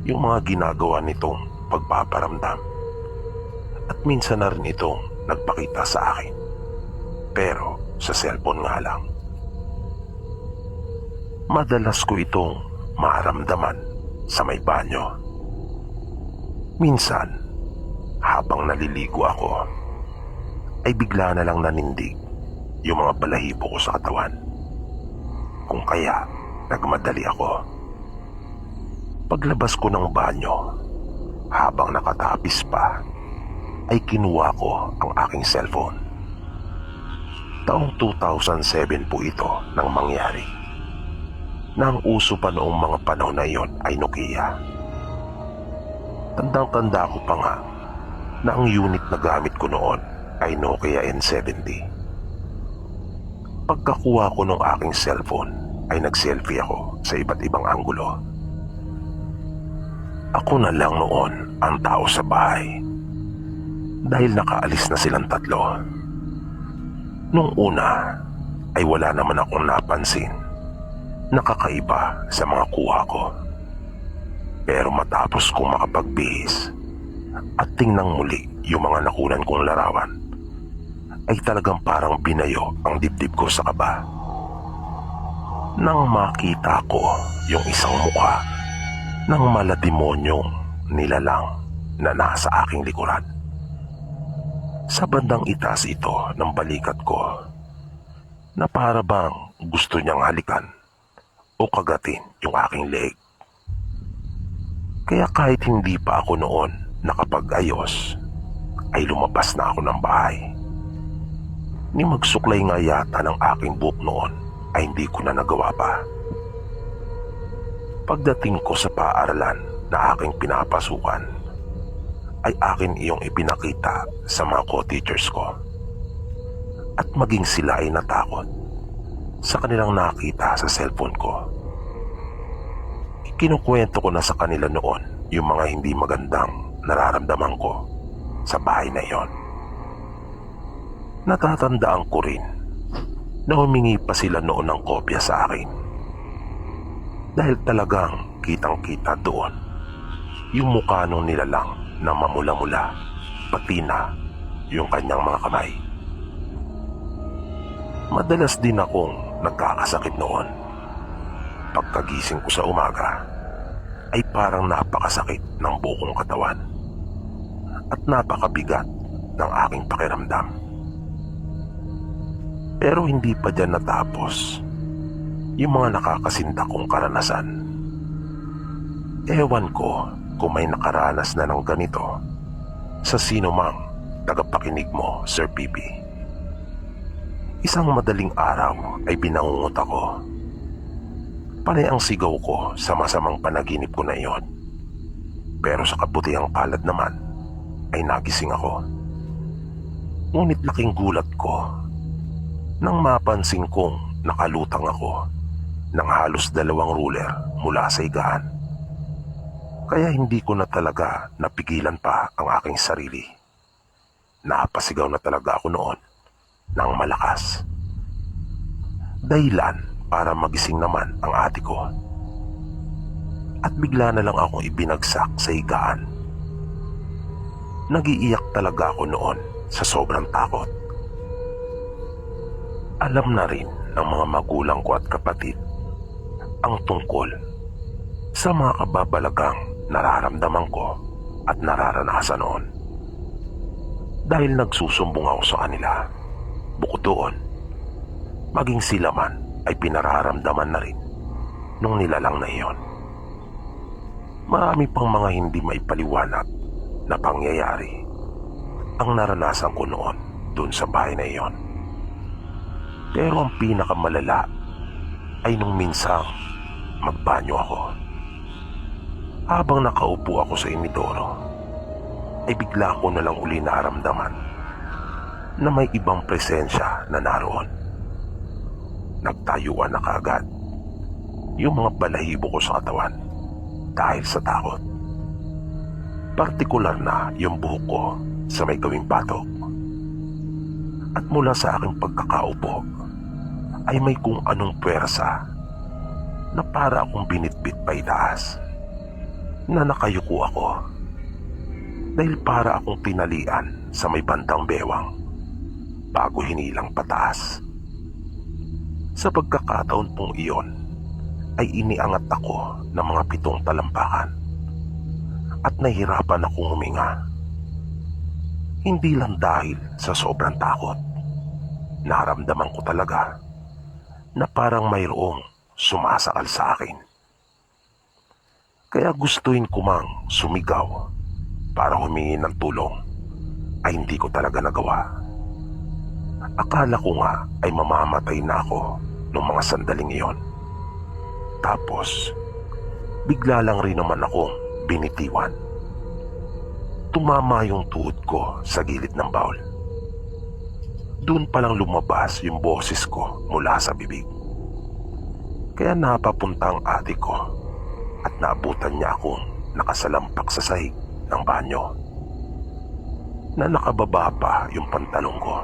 yung mga ginagawa nitong pagpaparamdam. At minsan na rin itong nagpakita sa akin, pero sa cellphone nga lang. Madalas ko itong maramdaman sa may banyo. Minsan, habang naliligo ako, ay bigla na lang nanindig yung mga balahibo ko sa katawan. Kung kaya, nagmadali ako. Paglabas ko ng banyo, habang nakatapis pa, ay kinuha ko ang aking cellphone. Taong 2007 po ito nang mangyari. Nang uso pa noong mga panahon na iyon ay Nokia. Tandang-tanda ko pa nga na ang unit na gamit ko noon ay Nokia N70. Pagkakuha ko ng aking cellphone ay nag-selfie ako sa iba't ibang anggulo. Ako na lang noon ang tao sa bahay dahil nakaalis na silang tatlo. Nung una ay wala naman akong napansin na kakaiba sa mga kuha ko. Pero matapos kong makapagbihis at tingnan muli yung mga nakunan kong larawan, ay talagang parang binayo ang dibdib ko sa kaba. Nang makita ko yung isang mukha ng malademonyong nilalang na nasa aking likuran. Sa bandang itaas ito ng balikat ko, na para bang gusto niyang halikan o kagatin yung aking leeg. Kaya kahit hindi pa ako noon nakapag-ayos, ay lumabas na ako ng bahay. Ni magsuklay nga yata ng aking buhok noon ay hindi ko na nagawa pa. Pagdating ko sa paaralan na aking pinapasukan, ay akin iyong ipinakita sa mga co-teachers ko. At maging sila ay natakot sa kanilang nakita sa cellphone ko. Ikinukwento ko na sa kanila noon yung mga hindi magandang nararamdaman ko sa bahay na iyon. Natatandaan ko rin na humingi pa sila noon ng kopya sa akin. Dahil talagang kitang-kita doon yung mukha nung nilalang na mamula-mula, pati na yung kanyang mga kamay. Madalas din akong nagkakasakit noon. Pagkagising ko sa umaga, ay parang napakasakit ng buong katawan at napakabigat ng aking pakiramdam. Pero hindi pa dyan natapos yung mga nakakasinta kong karanasan. Ewan ko kung may nakaranas na ng ganito sa sino mang tagapakinig mo, Sir Pipi. Isang madaling araw ay binangungot ako. Panay ang sigaw ko sa masamang panaginip ko na iyon. Pero sa kabutihang palad naman ay nagising ako. Ngunit laking gulat ko nang mapansin kong nakalutang ako ng halos 2 ruler mula sa higaan. Kaya hindi ko na talaga napigilan pa ang aking sarili. Napasigaw na talaga ako noon ng malakas. Dahilan para magising naman ang ate ko. At bigla na lang akong ibinagsak sa higaan. Nagiiyak talaga ako noon sa sobrang takot. Alam na rin ng mga magulang ko at kapatid ang tungkol sa mga kababalagang nararamdaman ko at nararanasan noon. Dahil nagsusumbong ako sa kanila, bukod doon, maging sila man ay pinararamdaman na rin nung nilalang na iyon. Marami pang mga hindi maipaliwanag na pangyayari ang naranasan ko noon dun sa bahay na iyon. Pero ang pinakamalala ay nung minsang magbanyo ako. Habang nakaupo ako sa inidoro, ay bigla ko na lang uli naramdaman na may ibang presensya na naroon. Nagtayuan na kaagad yung mga balahibo ko sa katawan dahil sa takot. Partikular na yung buhok ko sa may gawing batok. At mula sa aking pagkakaupo ay may kung anong puwersa na para akong binitbit pa itaas, na nakayuko ako dahil para akong tinalian sa may bandang bewang bago hinilang pataas. Sa pagkakataon pong iyon ay iniangat ako ng mga 7 talampakan at nahihirapan akong huminga. Hindi lang dahil sa sobrang takot, naramdaman ko talaga na parang mayroong sumasakal sa akin. Kaya gustuin ko mang sumigaw para humingi ng tulong ay hindi ko talaga nagawa. Akala ko nga ay mamamatay na ako noong mga sandaling iyon. Tapos, bigla lang rin naman akong binitiwan. Tumama yung tuhod ko sa gilid ng bawl. Doon palang lumabas yung boses ko mula sa bibig. Kaya napapunta ang ate ko at naabutan niya akong nakasalampak sa sahig ng banyo na nakababa pa yung pantalong ko.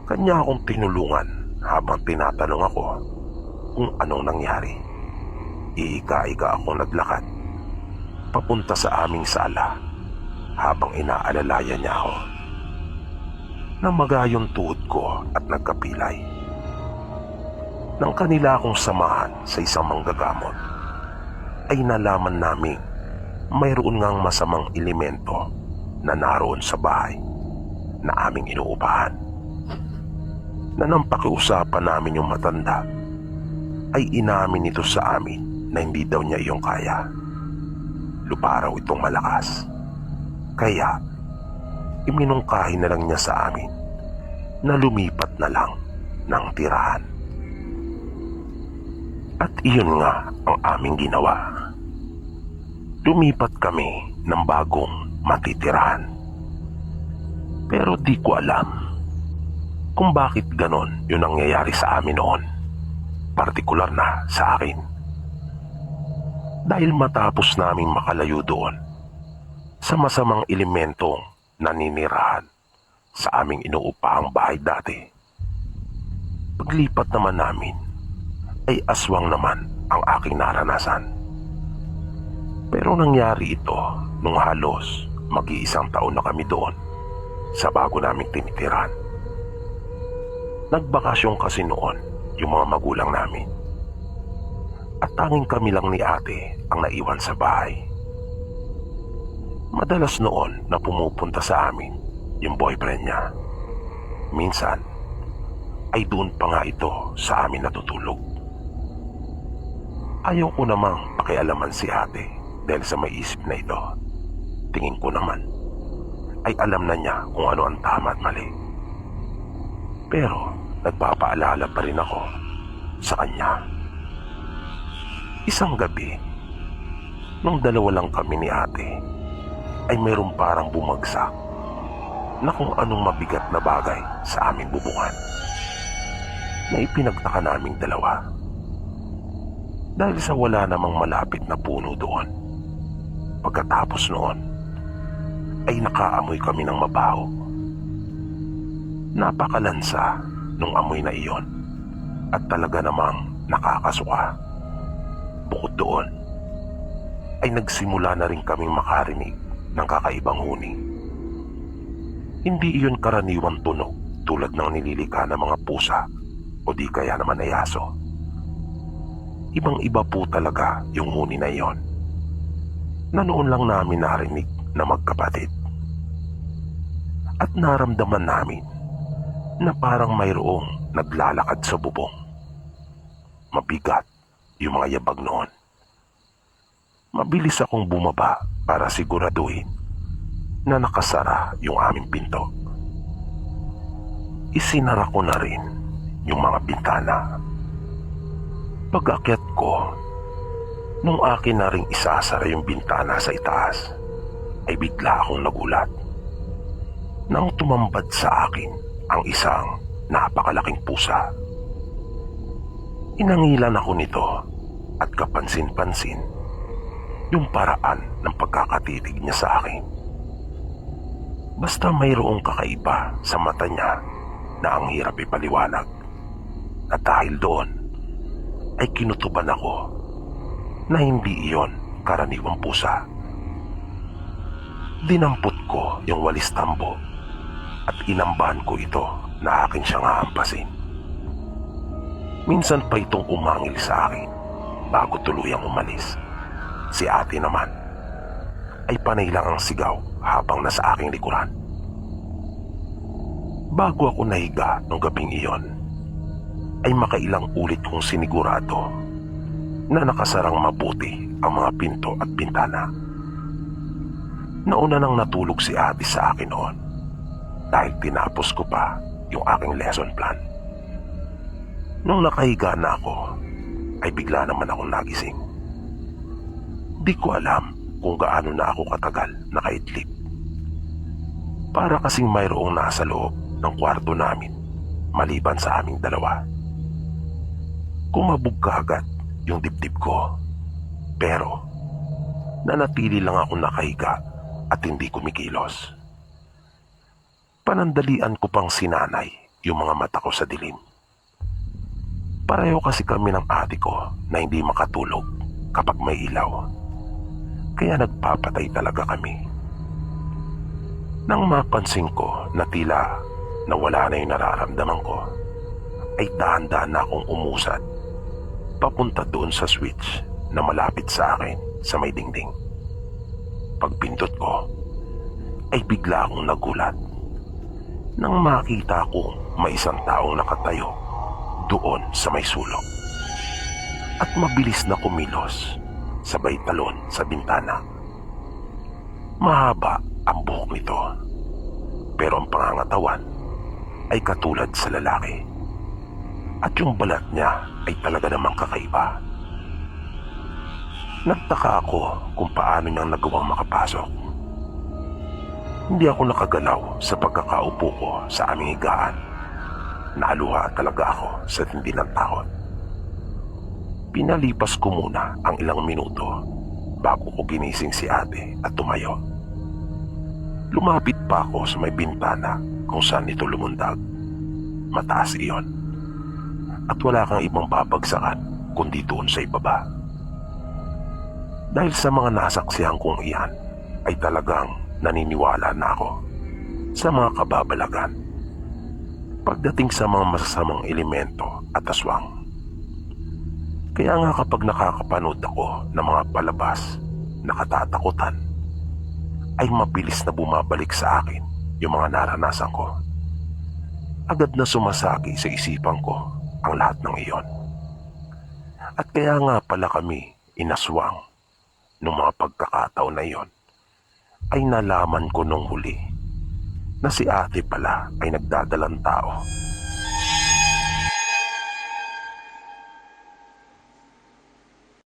Kanya akong tinulungan habang tinatanong ako kung anong nangyari. Iika-ika akong naglakad papunta sa aming sala habang inaalalayan niya ako. Namaga yung tuhod ko at nagkapilay. Nang kanila akong samahan sa isang manggagamot, ay nalaman naming mayroon ngang masamang elemento na naroon sa bahay na aming inuupahan. Na nang pakiusapan namin yung matanda, ay inamin nito sa amin na hindi daw niya iyong kaya. Lupa raw itong malakas. Kaya, iminungkahi na lang niya sa amin na lumipat na lang ng tirahan. At iyon nga ang aming ginawa. Lumipat kami ng bagong matitirahan. Pero di ko alam kung bakit ganon yung nangyayari sa amin noon. Partikular na sa akin. Dahil matapos naming makalayo doon sa masamang elementong naninirahan sa aming inuupahang bahay dati, paglipat naman namin ay aswang naman ang aking naranasan. Pero nangyari ito nung halos mag-iisang taon na kami doon sa bago naming tinitirahan. Nagbakasyon kasi noon yung mga magulang namin. At tanging kami lang ni ate ang naiwan sa bahay. Madalas noon na pumupunta sa amin yung boyfriend niya. Minsan ay doon pa nga ito sa amin natutulog. Ayaw ko namang pakialaman si ate dahil sa may isip na ito. Tingin ko naman ay alam na niya kung ano ang tama at mali. Pero nagpapaalala pa rin ako sa kanya. Isang gabi, nung dalawa lang kami ni ate, ay mayroong parang bumagsak na kung anong mabigat na bagay sa aming bubungan na ipinagtaka naming dalawa. Dahil sa wala namang malapit na puno doon. Pagkatapos noon, ay nakaamoy kami ng mabaho. Napakalansa nung amoy na iyon at talaga namang nakakasuka. Bukod doon, ay nagsimula na rin kaming makarinig ng kakaibang huni. Hindi iyon karaniwang tunog tulad ng nililika ng mga pusa o di kaya naman ay aso. Ibang-iba po talaga yung huni na iyon. na noon lang namin narinig na magkapatid. At naramdaman namin na parang mayroong naglalakad sa bubong. Mabigat yung mga yabag noon. Mabilis akong bumaba para siguraduhin na nakasara yung aming pinto. Isinara ko na rin yung mga bintana. Pag-akyat ko, nung akin na ring isasara yung bintana sa itaas, ay bigla akong nagulat nang tumambad sa akin ang isang napakalaking pusa. Inangilan ako nito at kapansin-pansin yung paraan ng pagkakatitig niya sa akin. Basta mayroong kakaiba sa mata niya na ang hirap ipaliwanag. At dahil doon ay kinutuban ako na hindi iyon karaniwang pusa. Dinampot ko yung walis tambo at inambahan ko ito na akin siyang hahampasin. Minsan pa itong umangil sa akin bago tuluyang umalis. Si ate naman ay panay lang ang sigaw habang nasa aking likuran. Bago ako nahiga nung gabing iyon, ay makailang ulit kong sinigurado na nakasarang mabuti ang mga pinto at bintana. Nauna nang natulog si ate sa akin noon dahil tinapos ko pa yung aking lesson plan. Nung nakahiga na ako, ay bigla naman akong nagising. Di ko alam kung gaano na ako katagal nakaidlip. Para kasing mayroong nasa loob ng kwarto namin maliban sa aming dalawa. Kumabog kaagad yung dibdib ko, pero nanatili lang ako nakahiga at hindi kumikilos. Panandalian ko pang sinanay yung mga mata ko sa dilim. Pareho kasi kami ng ate ko na hindi makatulog kapag may ilaw. Kaya nagpapatay talaga kami. Nang mapansin ko na tila nawala na yung nararamdaman ko, ay dahan-dahan na akong umusad papunta doon sa switch na malapit sa akin sa may dingding. Pagpindot ko, ay bigla akong nagulat nang makita ko may isang taong nakatayo doon sa may sulok. At mabilis na kumilos sabay talon sa bintana. Mahaba ang buhok nito, pero ang pangangatawan ay katulad sa lalaki. At yung balat niya ay talaga namang kakaiba. Nagtaka ako kung paano niyang nagawang makapasok. Hindi ako nakagalaw sa pagkakaupo ko sa aming higaan. Naaluha talaga ako sa tindi ng takot. Pinalipas ko muna ang ilang minuto bago ko ginising si ate at tumayo. Lumapit pa ako sa may bintana kung saan ito lumundag. Mataas iyon. At wala kang ibang babagsakan kundi doon sa ibaba. Dahil sa mga nasaksihan kong iyan, ay talagang naniniwala na ako sa mga kababalagan pagdating sa mga masasamang elemento at aswang. Kaya nga kapag nakakapanood ako ng mga palabas na katatakutan, ay mabilis na bumabalik sa akin yung mga naranasan ko. Agad na sumasagi sa isipan ko ang lahat ng iyon. At kaya nga pala kami inaswang nung mga pagkakataon na iyon, ay nalaman ko nung huli na si ate pala ay nagdadalang tao